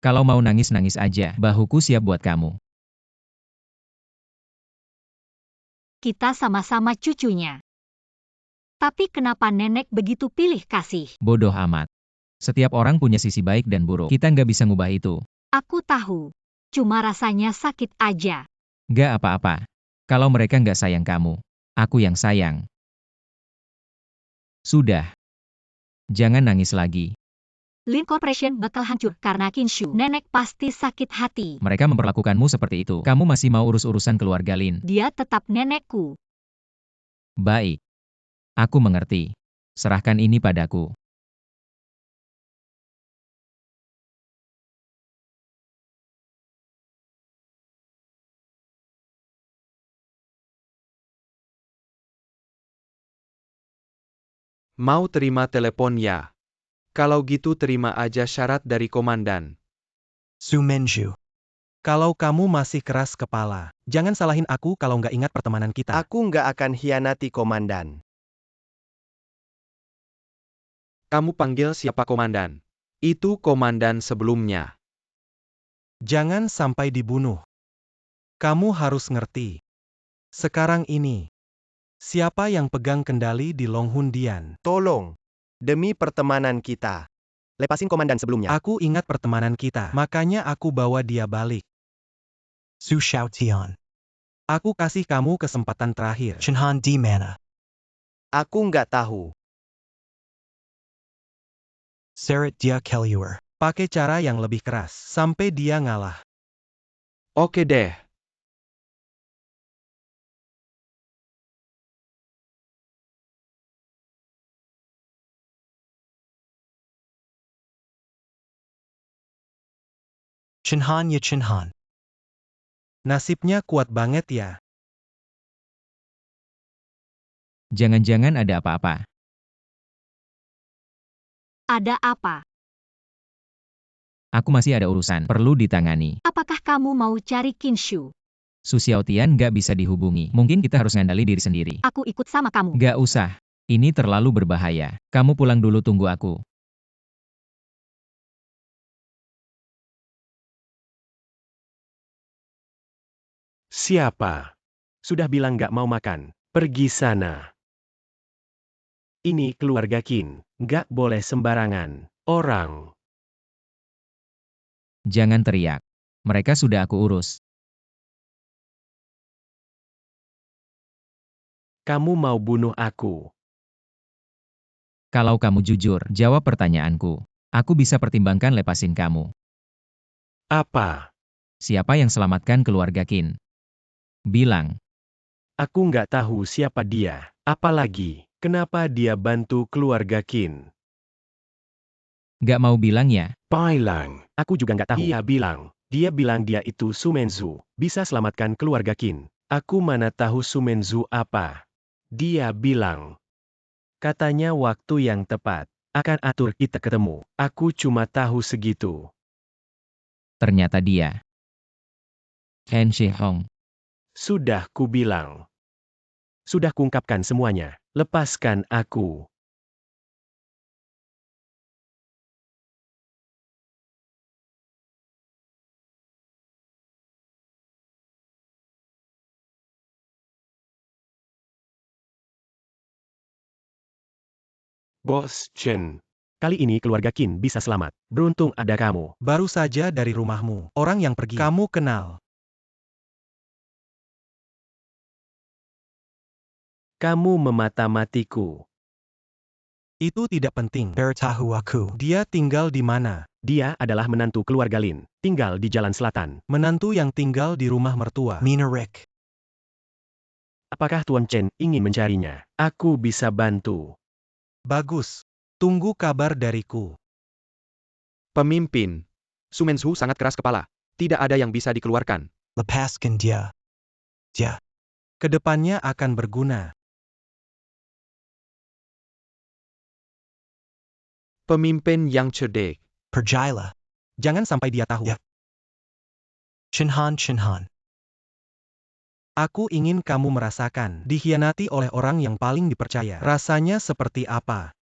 Kalau mau nangis-nangis aja, bahuku siap buat kamu. Kita sama-sama cucunya. Tapi kenapa nenek begitu pilih kasih? Bodoh amat. Setiap orang punya sisi baik dan buruk. Kita nggak bisa ngubah itu. Aku tahu. Cuma rasanya sakit aja. Nggak apa-apa. Kalau mereka nggak sayang kamu, aku yang sayang. Sudah. Jangan nangis lagi. Lin Corporation bakal hancur karena Kinshu. Nenek pasti sakit hati. Mereka memperlakukanmu seperti itu. Kamu masih mau urus-urusan keluarga Lin. Dia tetap nenekku. Baik. Aku mengerti. Serahkan ini padaku. Mau terima telepon ya? Kalau gitu terima aja syarat dari komandan. Su Menju. Kalau kamu masih keras kepala, jangan salahin aku kalau nggak ingat pertemanan kita. Aku nggak akan hianati komandan. Kamu panggil siapa komandan? Itu komandan sebelumnya. Jangan sampai dibunuh. Kamu harus ngerti. Sekarang ini, siapa yang pegang kendali di Longhundian? Tolong, demi pertemanan kita. Lepasin komandan sebelumnya. Aku ingat pertemanan kita, makanya aku bawa dia balik. Su Xiaotian. Aku kasih kamu kesempatan terakhir. Chenhan di mana? Aku nggak tahu. Seret dia keluar. Pakai cara yang lebih keras, sampai dia ngalah. Oke deh. Chenhan ya Chenhan. Nasibnya kuat banget ya. Jangan-jangan ada apa-apa. Ada apa? Aku masih ada urusan, perlu ditangani. Apakah kamu mau cari Kinshu? Su Xiaotian nggak bisa dihubungi. Mungkin kita harus ngandali diri sendiri. Aku ikut sama kamu. Nggak usah. Ini terlalu berbahaya. Kamu pulang dulu, tunggu aku. Siapa? Sudah bilang nggak mau makan. Pergi sana. Ini keluarga Qin. Nggak boleh sembarangan. Orang. Jangan teriak. Mereka sudah aku urus. Kamu mau bunuh aku. Kalau kamu jujur, jawab pertanyaanku. Aku bisa pertimbangkan lepasin kamu. Apa? Siapa yang selamatkan keluarga Qin? Bilang. Aku nggak tahu siapa dia. Apalagi, kenapa dia bantu keluarga Qin? Nggak mau bilang ya? Bilang. Aku juga nggak tahu. Dia bilang dia itu Su Menzu. Bisa selamatkan keluarga Qin. Aku mana tahu Su Menzu apa. Dia bilang. Katanya waktu yang tepat. Akan atur kita ketemu. Aku cuma tahu segitu. Ternyata dia. Chen Shihong. Sudah kubilang. Sudah kungkapkan semuanya. Lepaskan aku. Bos Chen. Kali ini keluarga Qin bisa selamat. Beruntung ada kamu. Baru saja dari rumahmu. Orang yang pergi. Kamu kenal. Kamu memata-matiku. Itu tidak penting. Bertahu aku. Dia tinggal di mana? Dia adalah menantu keluarga Lin. Tinggal di Jalan Selatan. Menantu yang tinggal di rumah mertua. Minarik. Apakah Tuan Chen ingin mencarinya? Aku bisa bantu. Bagus. Tunggu kabar dariku. Pemimpin. Su Menzu sangat keras kepala. Tidak ada yang bisa dikeluarkan. Lepaskan dia. Dia. Kedepannya akan berguna. Pemimpin yang cerdik. Percayalah. Jangan sampai dia tahu. Ya. Chenhan. Aku ingin kamu merasakan dikhianati oleh orang yang paling dipercaya. Rasanya seperti apa?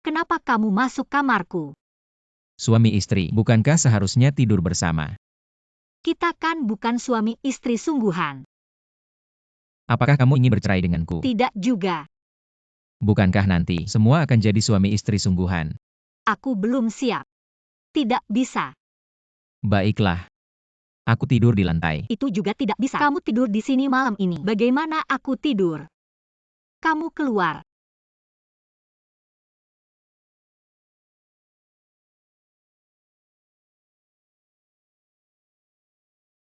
Kenapa kamu masuk kamarku? Suami istri, bukankah seharusnya tidur bersama? Kita kan bukan suami istri sungguhan. Apakah kamu ingin bercerai denganku? Tidak juga. Bukankah nanti semua akan jadi suami istri sungguhan? Aku belum siap. Tidak bisa. Baiklah. Aku tidur di lantai. Itu juga tidak bisa. Kamu tidur di sini malam ini. Bagaimana aku tidur? Kamu keluar.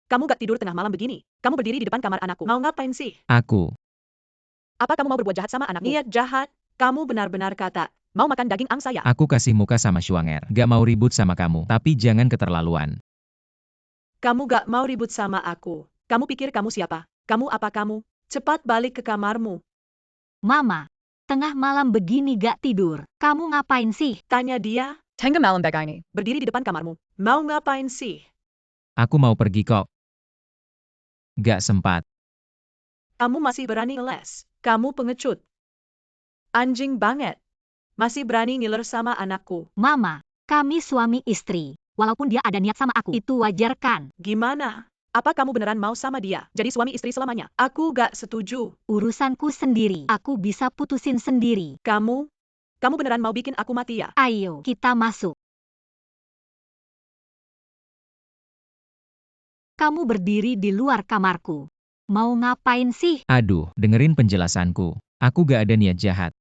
Kamu gak tidur tengah malam begini. Kamu berdiri di depan kamar anakku. Mau ngapain sih? Aku. Apa kamu mau berbuat jahat sama anakku? Niat jahat? Kamu benar-benar kata, mau makan daging angsa ya? Aku kasih muka sama Shuanger. Gak mau ribut sama kamu, tapi jangan keterlaluan. Kamu gak mau ribut sama aku. Kamu pikir kamu siapa? Kamu apa kamu? Cepat balik ke kamarmu. Mama, tengah malam begini gak tidur. Kamu ngapain sih? Tanya dia, Tengah malam begini. berdiri di depan kamarmu. Mau ngapain sih? Aku mau pergi kok. Gak sempat. Kamu masih berani ngeles. Kamu pengecut. Anjing banget. Masih berani ngiler sama anakku. Mama, kami suami istri. Walaupun dia ada niat sama aku, itu wajar kan? Gimana? Apa kamu beneran mau sama dia? Jadi suami istri selamanya? Aku gak setuju. Urusanku sendiri. Aku bisa putusin sendiri. Kamu beneran mau bikin aku mati ya? Ayo, kita masuk. Kamu berdiri di luar kamarku. Mau ngapain sih? Aduh, dengerin penjelasanku. Aku gak ada niat jahat.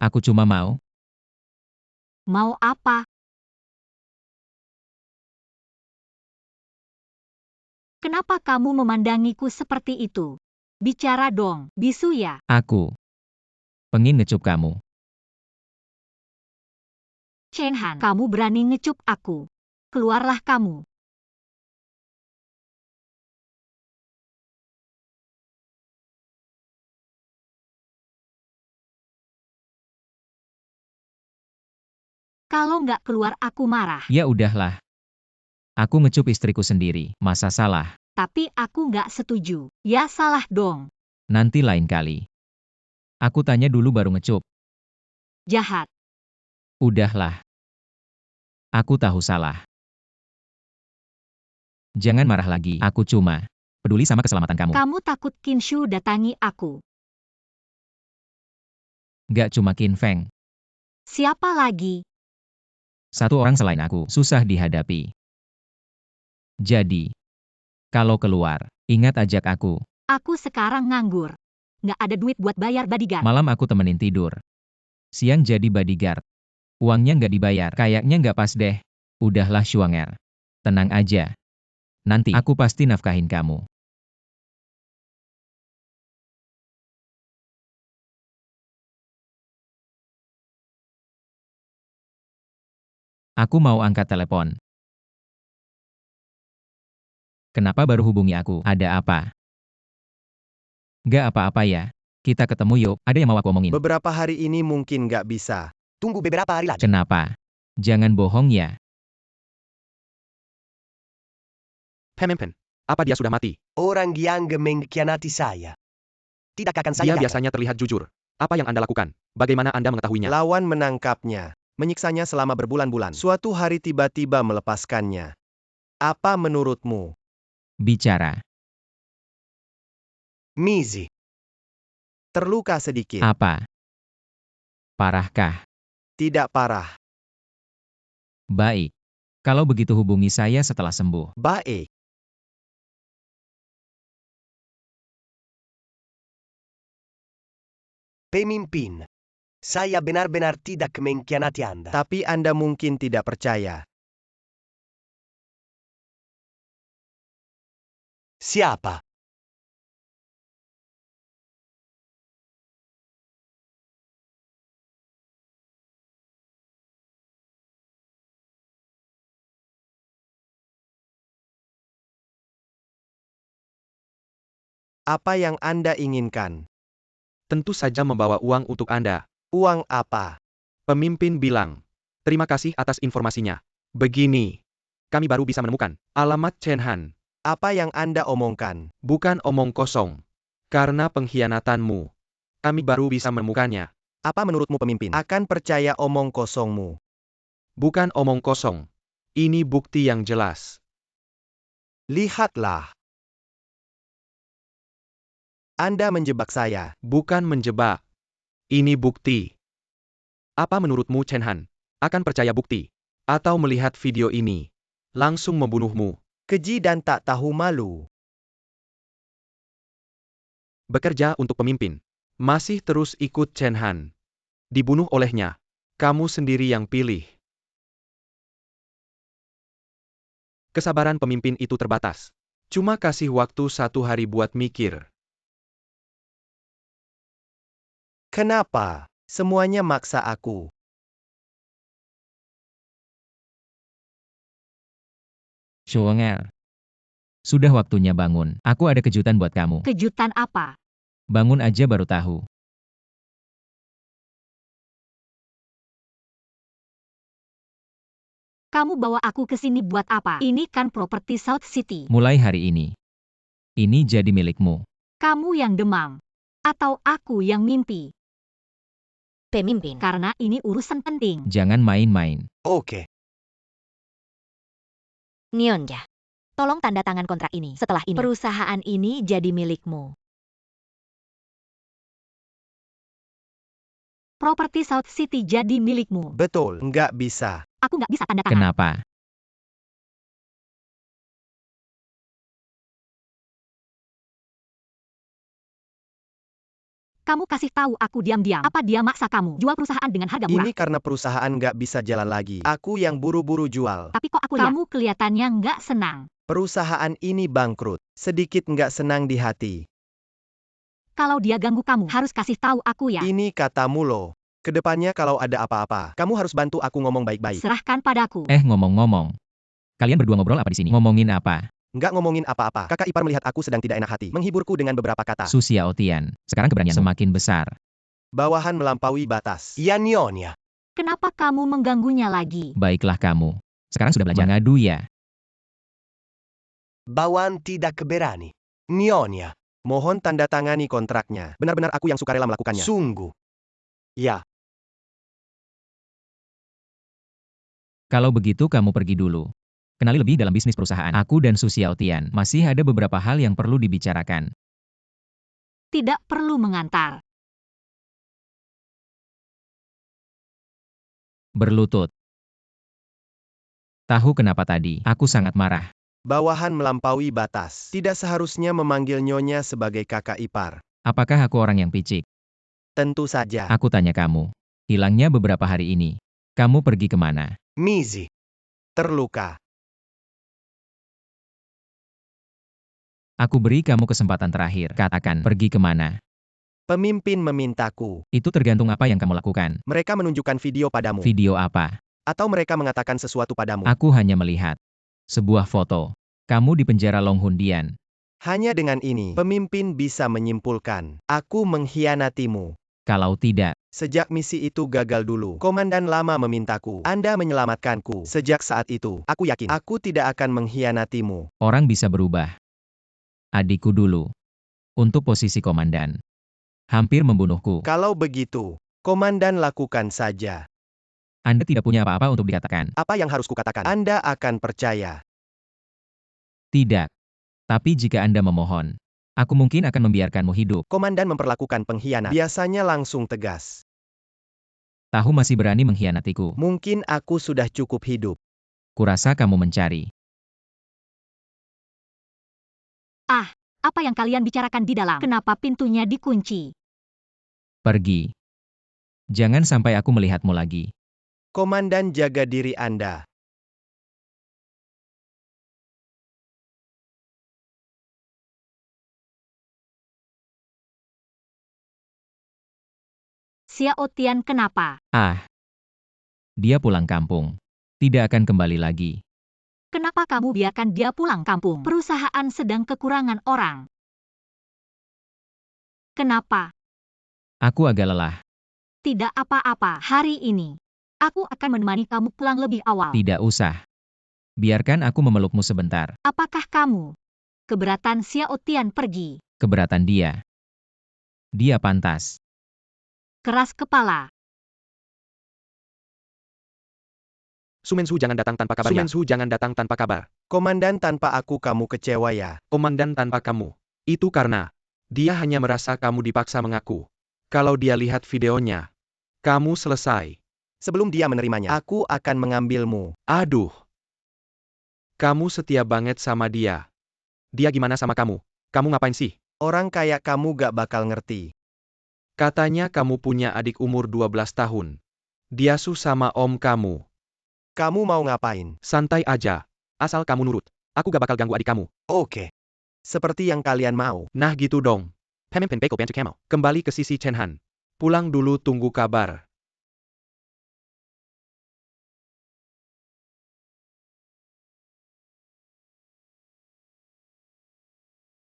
Aku cuma mau. Mau apa? Kenapa kamu memandangiku seperti itu? Bicara dong, bisu ya? Aku pengen ngecup kamu. Chen Han, kamu berani ngecup aku. Keluarlah kamu. Kalau nggak keluar aku marah. Ya udahlah. Aku ngecup istriku sendiri, masa salah? Tapi aku nggak setuju. Ya salah dong. Nanti lain kali. Aku tanya dulu baru ngecup. Jahat. Udahlah. Aku tahu salah. Jangan marah lagi, aku cuma peduli sama keselamatan kamu. Kamu takut Kinshu datangi aku. Gak cuma Qin Feng. Siapa lagi? Satu orang selain aku, susah dihadapi. Jadi, kalau keluar, ingat ajak aku. Aku sekarang nganggur. Nggak ada duit buat bayar bodyguard. Malam aku temenin tidur. Siang jadi bodyguard. Uangnya nggak dibayar, kayaknya nggak pas deh. Udahlah Shuanger. Tenang aja. Nanti aku pasti nafkahin kamu. Aku mau angkat telepon. Kenapa baru hubungi aku? Ada apa? Gak apa-apa ya. Kita ketemu yuk, ada yang mau aku omongin. Beberapa hari ini mungkin nggak bisa. Tunggu beberapa hari lagi. Kenapa? Jangan bohong ya. Pemimpin, apa dia sudah mati? Orang yang mengkhianati saya. Tidak akan saya Dia gagal. biasanya terlihat jujur. Apa yang Anda lakukan? Bagaimana Anda mengetahuinya? Lawan menangkapnya, menyiksanya selama berbulan-bulan. Suatu hari tiba-tiba melepaskannya. Apa menurutmu? Bicara. Misi. Terluka sedikit. Apa? Parahkah? Tidak parah. Baik. Kalau begitu hubungi saya setelah sembuh. Baik. Pemimpin. Saya benar-benar tidak mengkhianati Anda. Tapi Anda mungkin tidak percaya. Siapa? Apa yang Anda inginkan? Tentu saja membawa uang untuk Anda. Uang apa? Pemimpin bilang, terima kasih atas informasinya. Begini, kami baru bisa menemukan alamat Chen Han. Apa yang Anda omongkan? Bukan omong kosong. Karena pengkhianatanmu, kami baru bisa menemukannya. Apa menurutmu pemimpin? Akan percaya omong kosongmu. Bukan omong kosong. Ini bukti yang jelas. Lihatlah. Anda menjebak saya. Bukan menjebak. Ini bukti. Apa menurutmu Chen Han? Akan percaya bukti? Atau melihat video ini? Langsung membunuhmu. Keji dan tak tahu malu. Bekerja untuk pemimpin. Masih terus ikut Chen Han. Dibunuh olehnya. Kamu sendiri yang pilih. Kesabaran pemimpin itu terbatas. Cuma kasih waktu 1 hari buat mikir. Kenapa? Semuanya maksa aku. Shuanger. Sudah waktunya bangun. Aku ada kejutan buat kamu. Kejutan apa? Bangun aja baru tahu. Kamu bawa aku ke sini buat apa? Ini kan properti South City. Mulai hari ini. Ini jadi milikmu. Kamu yang demam. Atau aku yang mimpi? Pemimpin. Karena ini urusan penting. Jangan main-main. Oke. Nyonja. Tolong tanda tangan kontrak ini. Setelah ini, perusahaan ini jadi milikmu. Properti South City jadi milikmu. Betul, nggak bisa. Aku nggak bisa tanda tangan. Kenapa? Kamu kasih tahu aku diam-diam. Apa dia maksa kamu jual perusahaan dengan harga murah? Ini karena perusahaan nggak bisa jalan lagi. Aku yang buru-buru jual. Tapi kok aku lihat? Kamu kelihatannya nggak senang. Perusahaan ini bangkrut. Sedikit nggak senang di hati. Kalau dia ganggu kamu, harus kasih tahu aku ya. Ini katamu loh. Kedepannya kalau ada apa-apa, kamu harus bantu aku ngomong baik-baik. Serahkan padaku. Ngomong-ngomong. Kalian berdua ngobrol apa di sini? Ngomongin apa? Nggak ngomongin apa-apa. Kakak ipar melihat aku sedang tidak enak hati. Menghiburku dengan beberapa kata. Su Xiaotian. Sekarang keberanian semakin besar. Bawahan melampaui batas. Ya Nyonya. Kenapa kamu mengganggunya lagi? Baiklah kamu. Sekarang sudah belajar ngadu ya. Bawahan tidak berani. Nyonya. Mohon tanda tangani kontraknya. Benar-benar aku yang sukarela melakukannya. Sungguh. Ya. Kalau begitu kamu pergi dulu. Kenali lebih dalam bisnis perusahaan. Aku dan Su Xiaotian masih ada beberapa hal yang perlu dibicarakan. Tidak perlu mengantar. Berlutut. Tahu kenapa tadi? Aku sangat marah. Bawahan melampaui batas. Tidak seharusnya memanggil Nyonya sebagai kakak ipar. Apakah aku orang yang picik? Tentu saja. Aku tanya kamu. Hilangnya beberapa hari ini. Kamu pergi kemana? Mizi. Terluka. Aku beri kamu kesempatan terakhir. Katakan, pergi kemana? Pemimpin memintaku. Itu tergantung apa yang kamu lakukan. Mereka menunjukkan video padamu. Video apa? Atau mereka mengatakan sesuatu padamu. Aku hanya melihat sebuah foto. Kamu di penjara Longhundian. Hanya dengan ini, pemimpin bisa menyimpulkan, aku mengkhianatimu. Kalau tidak, sejak misi itu gagal dulu, Komandan Lama memintaku, Anda menyelamatkanku. Sejak saat itu, aku yakin, aku tidak akan mengkhianatimu. orang bisa berubah. Adikku dulu. Untuk posisi komandan. Hampir membunuhku. Kalau begitu, Komandan lakukan saja. Anda tidak punya apa-apa untuk dikatakan. Apa yang harus kukatakan? Anda akan percaya. Tidak. Tapi jika Anda memohon, aku mungkin akan membiarkanmu hidup. Komandan memperlakukan pengkhianat. Biasanya langsung tegas. Tahu masih berani mengkhianatiku. Mungkin aku sudah cukup hidup. Kurasa kamu mencari. Apa yang kalian bicarakan di dalam? Kenapa pintunya dikunci? Pergi. Jangan sampai aku melihatmu lagi. Komandan jaga diri Anda. Xiaotian kenapa? Dia pulang kampung. Tidak akan kembali lagi. Kenapa kamu biarkan dia pulang kampung? Perusahaan sedang kekurangan orang. Kenapa? Aku agak lelah. Tidak apa-apa. Hari ini, aku akan menemani kamu pulang lebih awal. Tidak usah. Biarkan aku memelukmu sebentar. Apakah kamu keberatan Xiaotian pergi? Keberatan dia. Dia pantas. Keras kepala. Sumensu jangan datang tanpa kabar. Sumensu jangan datang tanpa kabar. Komandan tanpa aku kamu kecewa ya. Komandan tanpa kamu. Itu karena dia hanya merasa kamu dipaksa mengaku. Kalau dia lihat videonya, kamu selesai. Sebelum dia menerimanya, aku akan mengambilmu. Aduh. Kamu setia banget sama dia. Dia gimana sama kamu? Kamu ngapain sih? Orang kayak kamu gak bakal ngerti. Katanya kamu punya adik umur 12 tahun. Dia sama om kamu. Kamu mau ngapain? Santai aja. Asal kamu nurut. Aku gak bakal ganggu adik kamu. Oke. Seperti yang kalian mau. Nah gitu dong. Pemimpin Beko Bentuk Kemo. Kembali ke sisi Chen Han. Pulang dulu tunggu kabar.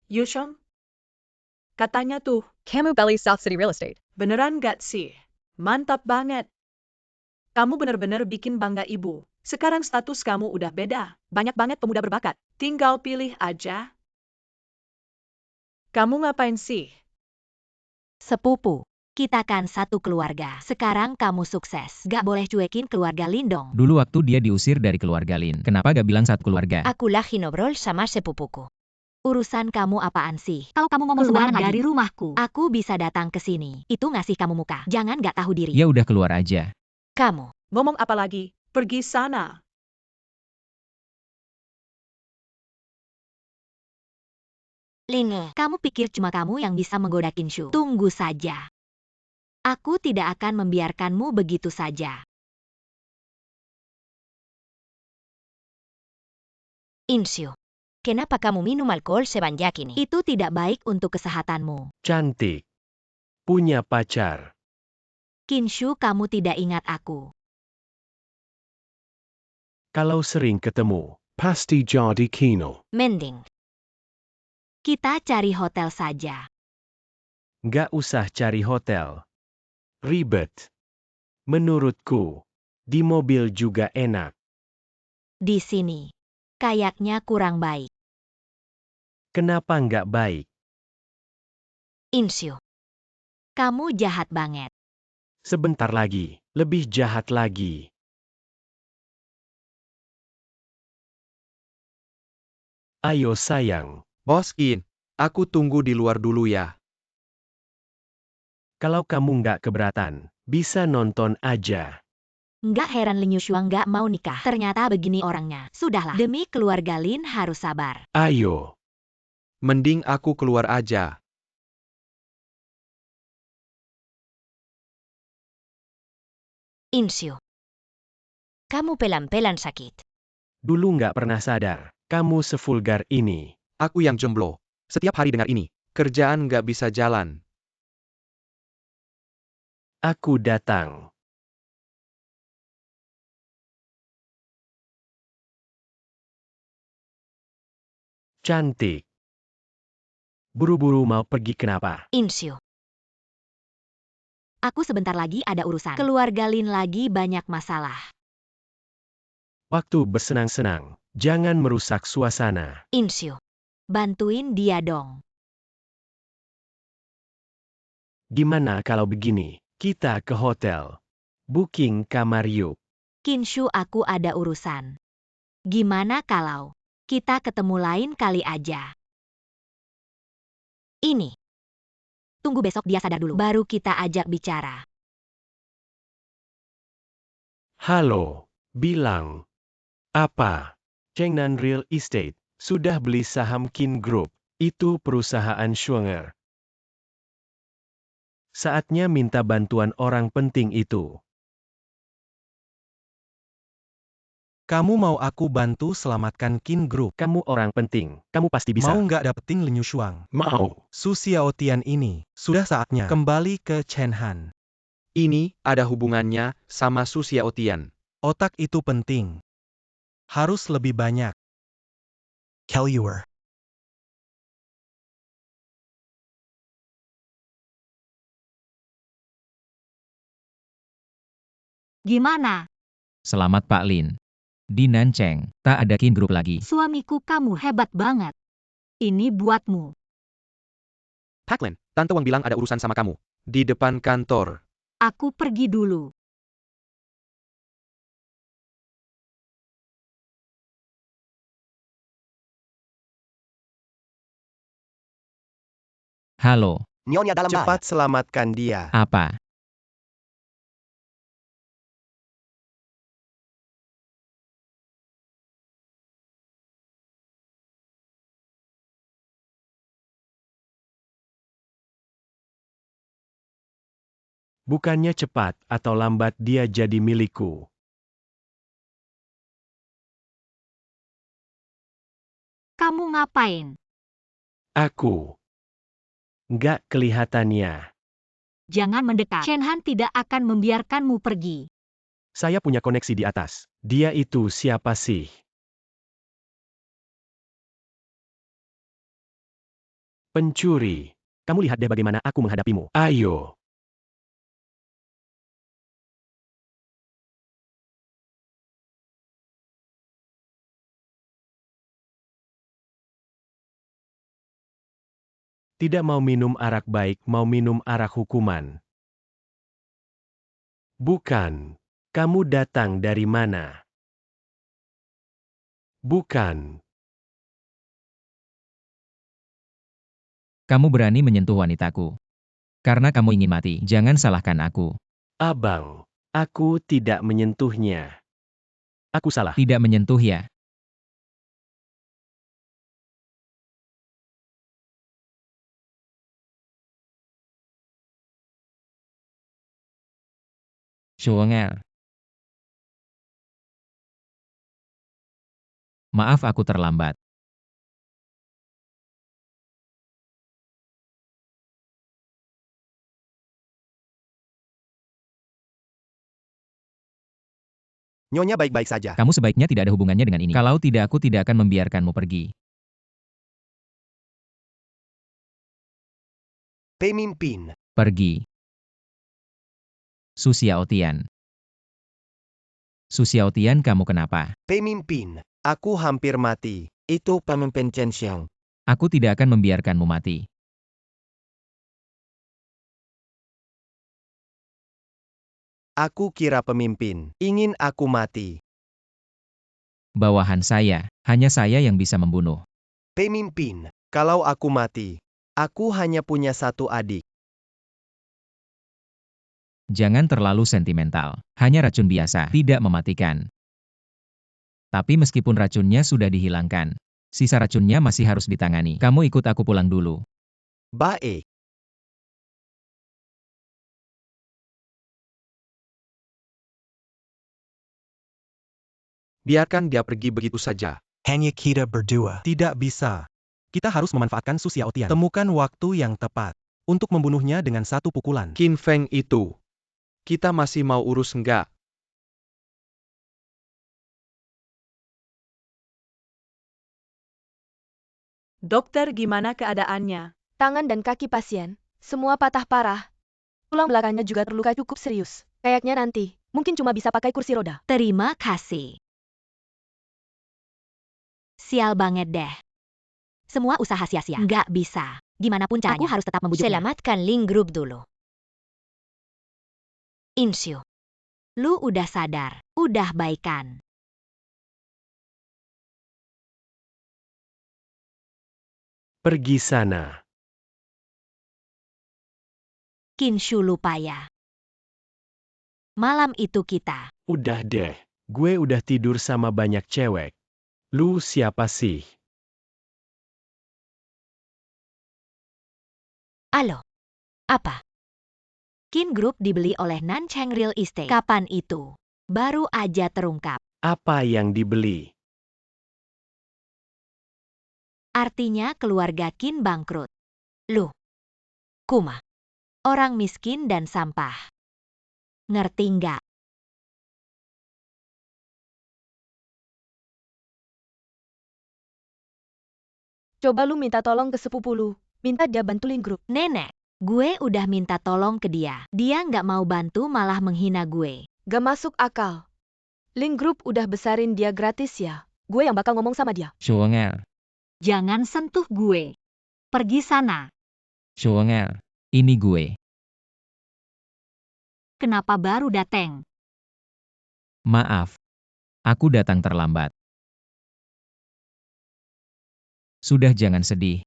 Yusheng? Katanya tuh, Camu Belly South City Real Estate. beneran gak sih? Mantap banget. Kamu bener-bener bikin bangga ibu. Sekarang status kamu udah beda. Banyak banget pemuda berbakat. Tinggal pilih aja. Kamu ngapain sih? Sepupu, kita kan satu keluarga. Sekarang kamu sukses. Gak boleh cuekin keluarga Lin dong. Dulu waktu dia diusir dari keluarga Lin, kenapa gak bilang satu keluarga? Aku lagi ngobrol sama sepupuku. Urusan kamu apaan sih? Kalau kamu ngomong Keluar sembarangan dari lagi, rumahku. Aku bisa datang ke sini. Itu ngasih kamu muka. Jangan gak tahu diri. Ya udah keluar aja. Kamu. Ngomong apa lagi? Pergi sana. Linge, kamu pikir cuma kamu yang bisa menggoda Kinshu? Tunggu saja. Aku tidak akan membiarkanmu begitu saja. Inshu, kenapa kamu minum alkohol sebanyak ini? Itu tidak baik untuk kesehatanmu. Cantik. Punya pacar. Kinshu, kamu tidak ingat aku. Kalau sering ketemu. Pasti jadi kino. Mending. Kita cari hotel saja. Nggak usah cari hotel. Ribet. Menurutku, di mobil juga enak. Di sini. Kayaknya kurang baik. Kenapa nggak baik? Inshu. Kamu jahat banget. Sebentar lagi, lebih jahat lagi. Ayo sayang, Bos Qin, aku tunggu di luar dulu ya. kalau kamu nggak keberatan, bisa nonton aja. Nggak heran Lin Yushuang nggak mau nikah. Ternyata begini orangnya. Sudahlah. Demi keluarga Lin harus sabar. Ayo, Mending aku keluar aja. Inshu. Kamu pelan-pelan sakit. dulu nggak pernah sadar, kamu sevulgar ini. Aku yang jomblo. Setiap hari dengar ini. Kerjaan nggak bisa jalan. Aku datang. Cantik. Buru-buru mau pergi kenapa? Inshu. Aku sebentar lagi ada urusan. Keluarga Lin lagi banyak masalah. Waktu bersenang-senang, jangan merusak suasana. Inshu. Bantuin dia dong. Gimana kalau begini, kita ke hotel. Booking kamar yuk. Kinshu, aku ada urusan. Gimana kalau kita ketemu lain kali aja? Ini. Tunggu besok dia sadar dulu. Baru kita ajak bicara. Halo, bilang. Apa? Chengnan Real Estate sudah beli saham Kin Group. Itu perusahaan Schwanger. Saatnya minta bantuan orang penting itu. Kamu mau aku bantu selamatkan Qin Group? Kamu orang penting, kamu pasti bisa. Mau nggak dapetin Lin Yushuang? Mau. Su Xiaotian ini, sudah saatnya kembali ke Chen Han. Ini ada hubungannya sama Su Xiaotian. Otak itu penting. Harus lebih banyak. Kellyer. gimana? Selamat Pak Lin. Di Nancheng, tak ada Kin Group lagi. Suamiku, kamu hebat banget. Ini buatmu. Paklin, Tante Wang bilang ada urusan sama kamu. Di depan kantor. Aku pergi dulu. Halo, Nyonya dalam bahaya. Cepat selamatkan dia. apa? Bukannya cepat atau lambat dia jadi milikku. Kamu ngapain? Aku. Nggak kelihatannya. Jangan mendekat. Chen Han tidak akan membiarkanmu pergi. Saya punya koneksi di atas. Dia itu siapa sih? Pencuri. Kamu lihat deh bagaimana aku menghadapimu. Ayo. Tidak mau minum arak baik, mau minum arak hukuman. Bukan. Kamu datang dari mana? Bukan. Kamu berani menyentuh wanitaku. Karena kamu ingin mati, jangan salahkan aku. Abang, aku tidak menyentuhnya. Aku salah. Tidak menyentuh ya? Syuengel. Maaf aku terlambat. Nyonya baik-baik saja. Kamu sebaiknya tidak ada hubungannya dengan ini. Kalau tidak, aku tidak akan membiarkanmu pergi. Pemimpin. Pergi. Su Xiaotian. Su Xiaotian, kamu kenapa? Pemimpin. Aku hampir mati. Itu pemimpin Chen Xiang. Aku tidak akan membiarkanmu mati. Aku kira pemimpin ingin aku mati. Bawahan saya, hanya saya yang bisa membunuh. Pemimpin, kalau aku mati, aku hanya punya satu adik. Jangan terlalu sentimental. Hanya racun biasa, tidak mematikan. Tapi meskipun racunnya sudah dihilangkan, sisa racunnya masih harus ditangani. Kamu ikut aku pulang dulu. Baik. Biarkan dia pergi begitu saja. Hanya kita berdua. Tidak bisa. Kita harus memanfaatkan Su Xiaotian. Temukan waktu yang tepat untuk membunuhnya dengan satu pukulan. Qin Feng itu. Kita masih mau urus enggak? Dokter, gimana keadaannya? Tangan dan kaki pasien, semua patah parah. Tulang belakangnya juga terluka cukup serius. Kayaknya nanti, mungkin cuma bisa pakai kursi roda. Terima kasih. Sial banget deh. Semua usaha sia-sia. Nggak bisa. Gimana pun caranya. Aku harus tetap membujuknya. Selamatkan Ling Group dulu. Insyu. Lu udah sadar. Udah baikan. Pergi sana. Kinshu lupa ya. Malam itu kita. Udah deh. Gue udah tidur sama banyak cewek. Lu siapa sih? Alo. Apa? Kin Group dibeli oleh Nancheng Real Estate. Kapan itu? Baru aja terungkap. Apa yang dibeli? Artinya keluarga Kin bangkrut. Lu. Kuma. Orang miskin dan sampah. Ngerti nggak? Coba lu minta tolong ke sepupu lu. Minta dia bantu Ling Group. Nenek, gue udah minta tolong ke dia. Dia nggak mau bantu malah menghina gue. Gak masuk akal. Ling Group udah besarin dia gratis ya. Gue yang bakal ngomong sama dia. Syuengel. Jangan sentuh gue. Pergi sana. Syuengel. Ini gue. Kenapa baru dateng? Maaf. Aku datang terlambat. Sudah jangan sedih.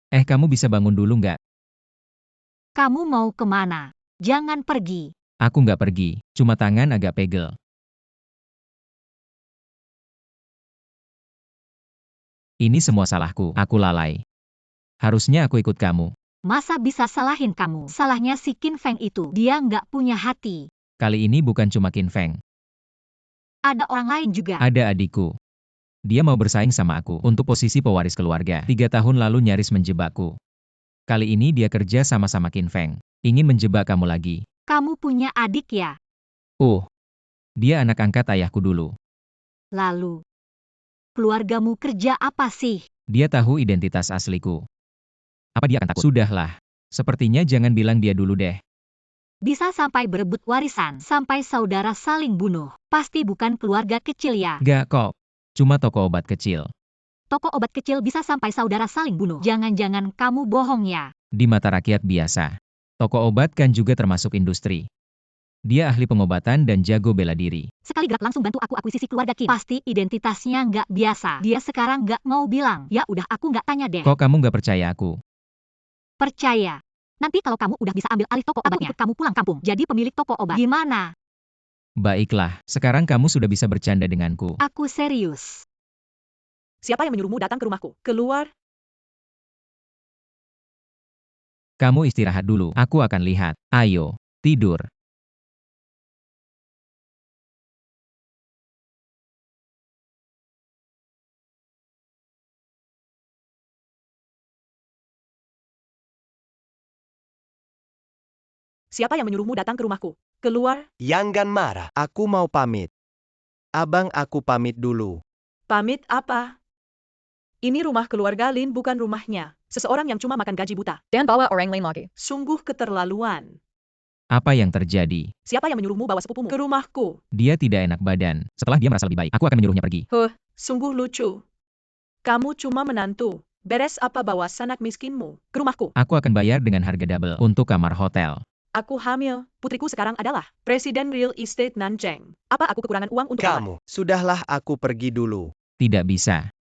Kamu bisa bangun dulu nggak? Kamu mau kemana? Jangan pergi. Aku nggak pergi, cuma tangan agak pegel. Ini semua salahku, aku lalai. Harusnya aku ikut kamu. Masa bisa salahin kamu? Salahnya si Qin Feng itu. Dia nggak punya hati. Kali ini bukan cuma Qin Feng. Ada orang lain juga. Ada adikku. Dia mau bersaing sama aku untuk posisi pewaris keluarga. 3 tahun lalu nyaris menjebakku. Kali ini dia kerja sama-sama Qin Feng. Ingin menjebak kamu lagi. Kamu punya adik ya? Oh, dia anak angkat ayahku dulu. Lalu, keluargamu kerja apa sih? Dia tahu identitas asliku. Apa dia akan takut? Sudahlah. Sepertinya jangan bilang dia dulu deh. Bisa sampai berebut warisan, sampai saudara saling bunuh. Pasti bukan keluarga kecil ya? Gak kok. Cuma toko obat kecil. Toko obat kecil bisa sampai saudara saling bunuh. Jangan-jangan kamu bohong ya? Di mata rakyat biasa. Toko obat kan juga termasuk industri. Dia ahli pengobatan dan jago bela diri. Sekali gerak langsung bantu aku akuisisi keluarga Kim. Pasti identitasnya nggak biasa. Dia sekarang nggak mau bilang. Ya udah aku nggak tanya deh. Kok kamu nggak percaya aku? Percaya. Nanti kalau kamu udah bisa ambil alih toko obatnya, ikut kamu pulang kampung. Jadi pemilik toko obat. Gimana? Baiklah, sekarang kamu sudah bisa bercanda denganku. Aku serius. Siapa yang menyuruhmu datang ke rumahku? Keluar. Kamu istirahat dulu, aku akan lihat. Ayo, tidur. Siapa yang menyuruhmu datang ke rumahku? Keluar. Jangan marah. Aku mau pamit. Abang, aku pamit dulu. Pamit apa? Ini rumah keluarga Lin, bukan rumahnya. Seseorang yang cuma makan gaji buta. Dan bawa orang lain lagi. Sungguh keterlaluan. Apa yang terjadi? Siapa yang menyuruhmu bawa sepupumu ke rumahku? Dia tidak enak badan. Setelah dia merasa lebih baik, aku akan menyuruhnya pergi. Sungguh lucu. Kamu cuma menantu. Beres apa bawa sanak miskinmu ke rumahku? Aku akan bayar dengan harga double untuk kamar hotel. Aku hamil. Putriku sekarang adalah Presiden Real Estate Nanjing. Apa aku kekurangan uang untuk Kamu, sudahlah aku pergi dulu. Tidak bisa.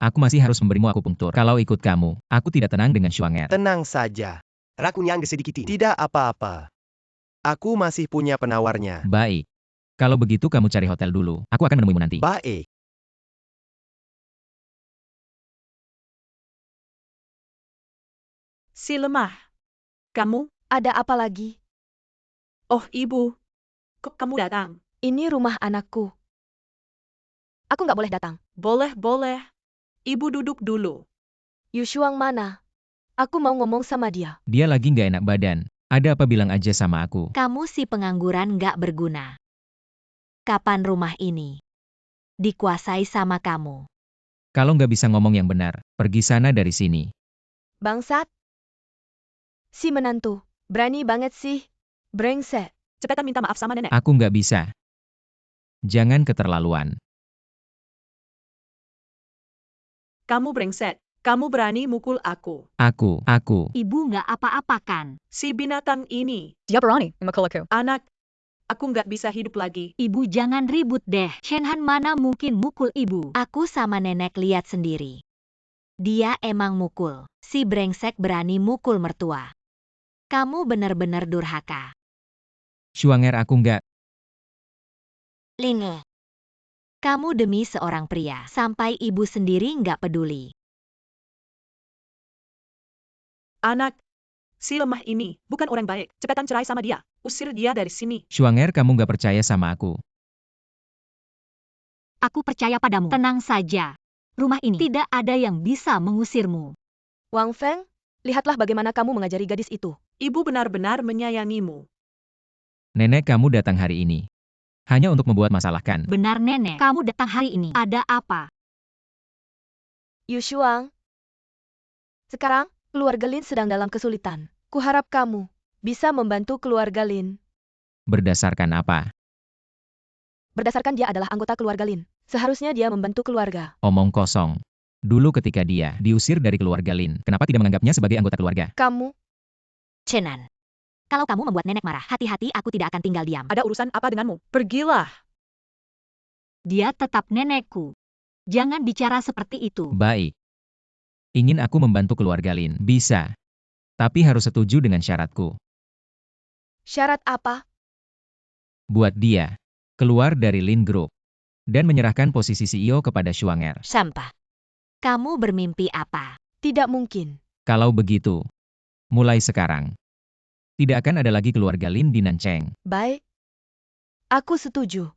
Aku masih harus memberimu akupunktur. Kalau ikut kamu, aku tidak tenang dengan Shuanger. Tenang saja. Rakunya sedikit. Tidak apa-apa. Aku masih punya penawarnya. Baik. Kalau begitu kamu cari hotel dulu. Aku akan menemuimu nanti. Baik. Si lemah. Kamu? Ada apa lagi? Oh ibu. Kok kamu datang? Ini rumah anakku. Aku nggak boleh datang. Boleh. Ibu duduk dulu. Yushuang mana? Aku mau ngomong sama dia. Dia lagi nggak enak badan. Ada apa bilang aja sama aku. Kamu si pengangguran nggak berguna. Kapan rumah ini dikuasai sama kamu? Kalau nggak bisa ngomong yang benar, pergi sana dari sini. Bangsat. Si menantu. Berani banget sih. Brengsek. Cepetan minta maaf sama nenek. Aku nggak bisa. Jangan keterlaluan. Kamu brengsek. Kamu berani mukul aku. Aku. Ibu nggak apa-apa kan? Si binatang ini. Dia berani memukul aku. Anak. Aku nggak bisa hidup lagi. Ibu jangan ribut deh. Shenhan mana mungkin mukul ibu? Aku sama nenek lihat sendiri. Dia emang mukul. Si brengsek berani mukul mertua. Kamu bener-bener durhaka. Shuanger, aku nggak. Linge. Kamu demi seorang pria, sampai ibu sendiri nggak peduli. Anak. Si lemah ini bukan orang baik. Cepetan cerai sama dia. Usir dia dari sini. Shuanger, kamu nggak percaya sama aku. Aku percaya padamu. Tenang saja. Rumah ini tidak ada yang bisa mengusirmu. Wang Feng, lihatlah bagaimana kamu mengajari gadis itu. Ibu benar-benar menyayangimu. Nenek, kamu datang hari ini. Hanya untuk membuat masalah kan? Benar nenek, kamu datang hari ini. Ada apa? Yushuang. Sekarang, keluarga Lin sedang dalam kesulitan. Kuharap kamu bisa membantu keluarga Lin. Berdasarkan apa? Berdasarkan dia adalah anggota keluarga Lin. Seharusnya dia membantu keluarga. Omong kosong. Dulu ketika dia diusir dari keluarga Lin, kenapa tidak menganggapnya sebagai anggota keluarga? Kamu, Chenan. Kalau kamu membuat nenek marah, hati-hati aku tidak akan tinggal diam. Ada urusan apa denganmu? Pergilah. Dia tetap nenekku. Jangan bicara seperti itu. Baik. Ingin aku membantu keluarga Lin? Bisa. Tapi harus setuju dengan syaratku. syarat apa? Buat dia keluar dari Lin Group dan menyerahkan posisi CEO kepada Shuanger. Sampah. Kamu bermimpi apa? Tidak mungkin. Kalau begitu, mulai sekarang, tidak akan ada lagi keluarga Lin di Nancheng. Baik. Aku setuju.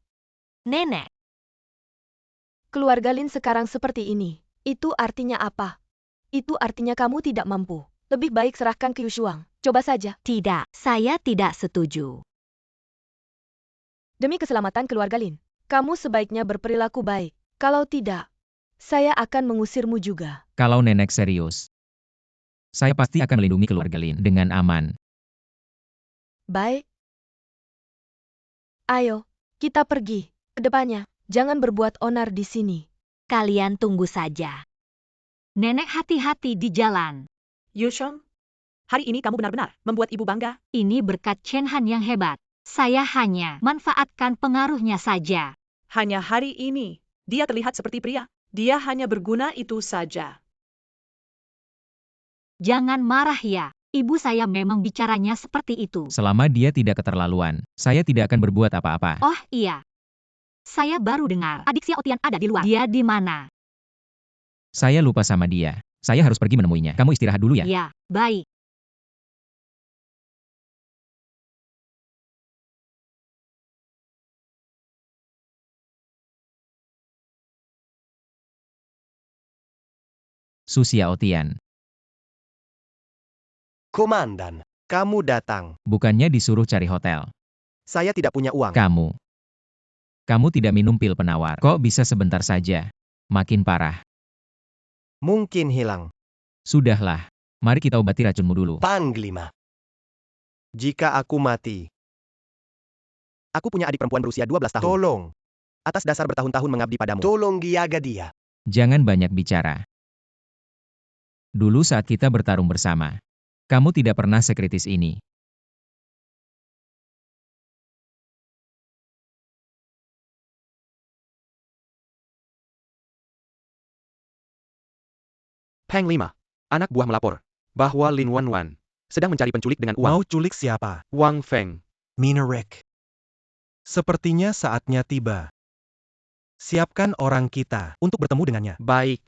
Nenek. Keluarga Lin sekarang seperti ini. Itu artinya apa? Itu artinya kamu tidak mampu. Lebih baik serahkan ke Yushuang. Coba saja. Tidak, saya tidak setuju. Demi keselamatan keluarga Lin, kamu sebaiknya berperilaku baik. Kalau tidak, Saya akan mengusirmu juga. Kalau nenek serius, saya pasti akan melindungi keluarga Lin dengan aman. Baik. Ayo, kita pergi. Kedepannya, jangan berbuat onar di sini. Kalian tunggu saja. Nenek hati-hati di jalan. Yusheng, hari ini kamu benar-benar membuat ibu bangga. Ini berkat Chen Han yang hebat. Saya hanya manfaatkan pengaruhnya saja. Hanya hari ini, dia terlihat seperti pria. Dia hanya berguna itu saja. Jangan marah ya. Ibu saya memang bicaranya seperti itu. Selama dia tidak keterlaluan, saya tidak akan berbuat apa-apa. Oh iya. Saya baru dengar adik Xiao Tian ada di luar. Dia di mana? Saya lupa sama dia. Saya harus pergi menemuinya. Kamu istirahat dulu ya. Ya, baik. Su Xiaotian. Komandan, kamu datang. Bukannya disuruh cari hotel. Saya tidak punya uang. Kamu tidak minum pil penawar. Kok bisa sebentar saja? Makin parah. Mungkin hilang. Sudahlah. Mari kita obati racunmu dulu. Panglima. Jika aku mati. Aku punya adik perempuan berusia 12 tahun. Tolong. Atas dasar bertahun-tahun mengabdi padamu. Tolong jaga dia. Jangan banyak bicara. Dulu saat kita bertarung bersama, kamu tidak pernah sekritis ini. Panglima, anak buah melapor bahwa Lin Wanwan sedang mencari penculik dengan uang. Mau culik siapa? Wang Feng. Mina Rick. Sepertinya saatnya tiba. Siapkan orang kita untuk bertemu dengannya. Baik.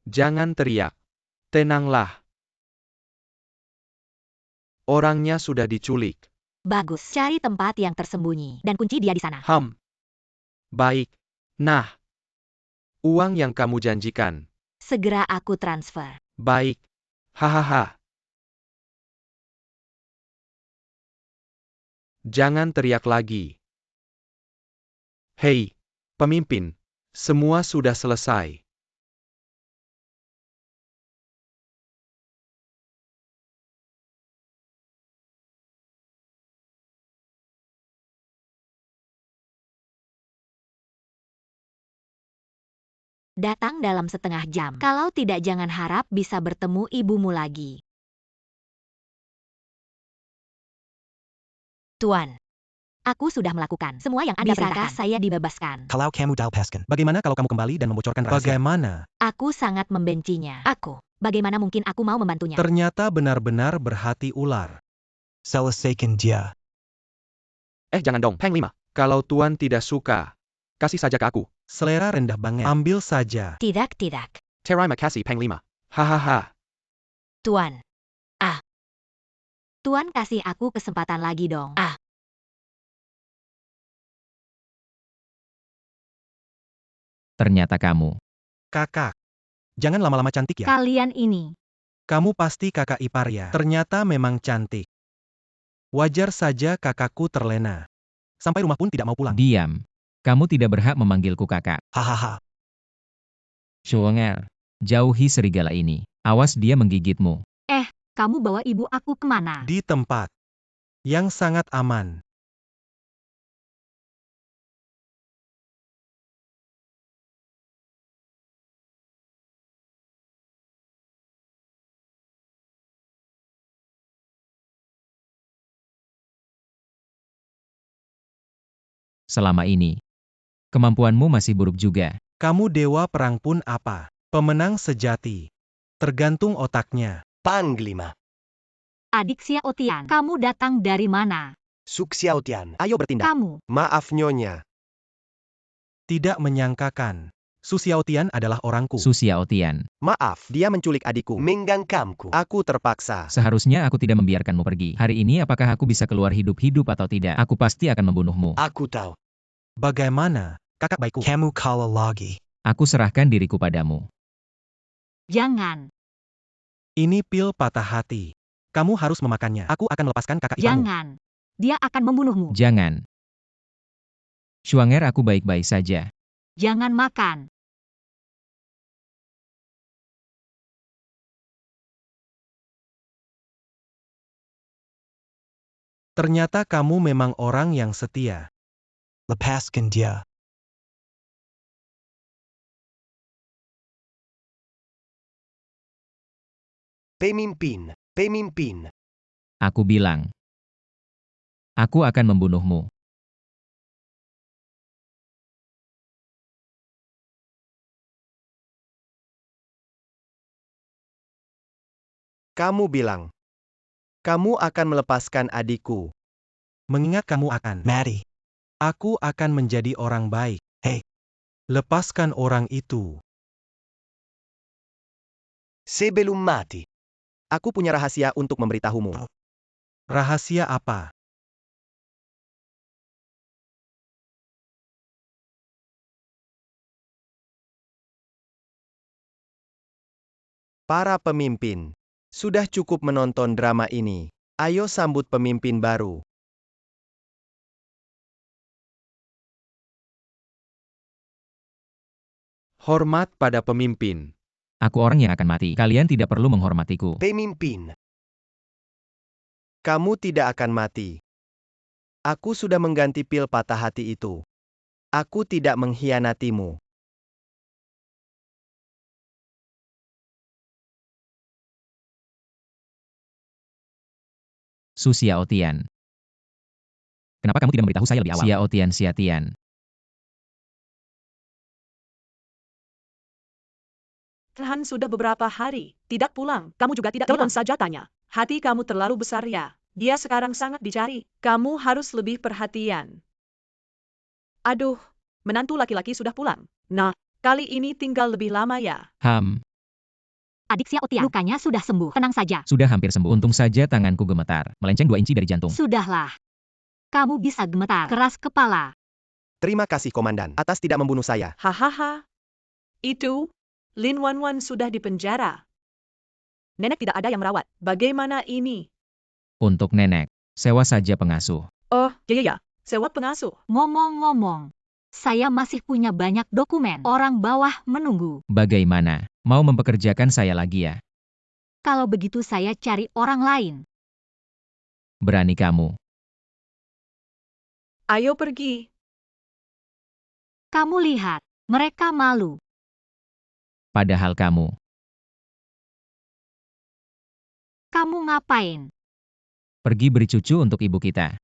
Jangan teriak. Tenanglah. Orangnya sudah diculik. Bagus, cari tempat yang tersembunyi dan kunci dia di sana. Baik. Nah. Uang yang kamu janjikan. Segera aku transfer. Baik. Hahaha. Jangan teriak lagi. Hei, pemimpin. Semua sudah selesai. Datang dalam setengah jam. Kalau tidak jangan harap bisa bertemu ibumu lagi. Tuan. Aku sudah melakukan semua yang Anda perintahkan. Saya dibebaskan. Kalau kamu dalpaskan. Bagaimana kalau kamu kembali dan membocorkan rahasia? Bagaimana? Aku sangat membencinya. Bagaimana mungkin aku mau membantunya? Ternyata benar-benar berhati ular. Selesaikan dia. Jangan dong, Panglima. Kalau Tuan tidak suka, kasih saja ke aku. Selera rendah banget. Ambil saja. Tidak. Terima kasih, Panglima. Hahaha. Tuan. Tuan kasih aku kesempatan lagi dong. Ternyata kamu. Kakak. Jangan lama-lama cantik ya. Kalian ini. Kamu pasti kakak ipar ya. Ternyata memang cantik. Wajar saja kakakku terlena. Sampai rumah pun tidak mau pulang. Diam. Kamu tidak berhak memanggilku kakak. Hahaha. Shuonger. Jauhi serigala ini. Awas dia menggigitmu. Kamu bawa ibu aku kemana? Di tempat yang sangat aman. Selama ini, kemampuanmu masih buruk juga. Kamu dewa perang pun apa? Pemenang sejati. Tergantung otaknya. Panglima. Adik Xiao Tian, kamu datang dari mana? Su Xiaotian, ayo bertindak. Kamu. Maaf Nyonya. Tidak menyangkakan. Su Xiaotian adalah orangku. Su Xiaotian. Maaf, dia menculik adikku. Menggangkamku. Aku terpaksa. Seharusnya aku tidak membiarkanmu pergi. Hari ini apakah aku bisa keluar hidup-hidup atau tidak? Aku pasti akan membunuhmu. Aku tahu. Bagaimana, kakak baikku? Kamu kalah lagi. Aku serahkan diriku padamu. Jangan. Ini pil patah hati. Kamu harus memakannya. Aku akan melepaskan kakak iparmu. Jangan. Dia akan membunuhmu. Jangan. Schwanger, aku baik-baik saja. Jangan makan. Ternyata kamu memang orang yang setia. Lepaskan dia. Pemimpin, pemimpin. Aku bilang. Aku akan membunuhmu. Kamu bilang. Kamu akan melepaskan adikku. Mengingat kamu akan mati. Aku akan menjadi orang baik. Hei. Lepaskan orang itu. Sebelum mati. Aku punya rahasia untuk memberitahumu. Rahasia apa? Para pemimpin. Sudah cukup menonton drama ini. Ayo sambut pemimpin baru. Hormat pada pemimpin. Aku orang yang akan mati. Kalian tidak perlu menghormatiku. Pemimpin. Kamu tidak akan mati. Aku sudah mengganti pil patah hati itu. Aku tidak mengkhianatimu. Su Xiaotian. Kenapa kamu tidak memberitahu saya lebih awal? Xiaotian, Xiaotian. Tuhan sudah beberapa hari tidak pulang. Kamu juga tidak telepon saja tanya. Hati kamu terlalu besar ya. Dia sekarang sangat dicari. Kamu harus lebih perhatian. Aduh, menantu laki-laki sudah pulang. Nah, kali ini tinggal lebih lama ya. Adik Xiaotian, lukanya sudah sembuh. Tenang saja. Sudah hampir sembuh. Untung saja tanganku gemetar. Melenceng 2 inci dari jantung. Sudahlah. Kamu bisa gemetar. Keras kepala. Terima kasih komandan atas tidak membunuh saya. Hahaha. Itu, Lin Wanwan sudah dipenjara. Nenek tidak ada yang merawat. Bagaimana ini? Untuk nenek, sewa saja pengasuh. Oh, ya. Sewa pengasuh. Ngomong-ngomong. Saya masih punya banyak dokumen. Orang bawah menunggu. Bagaimana? Mau mempekerjakan saya lagi ya? Kalau begitu saya cari orang lain. Berani kamu. Ayo pergi. Kamu lihat. Mereka malu. Padahal kamu. Kamu ngapain? Pergi beri cucu untuk ibu kita.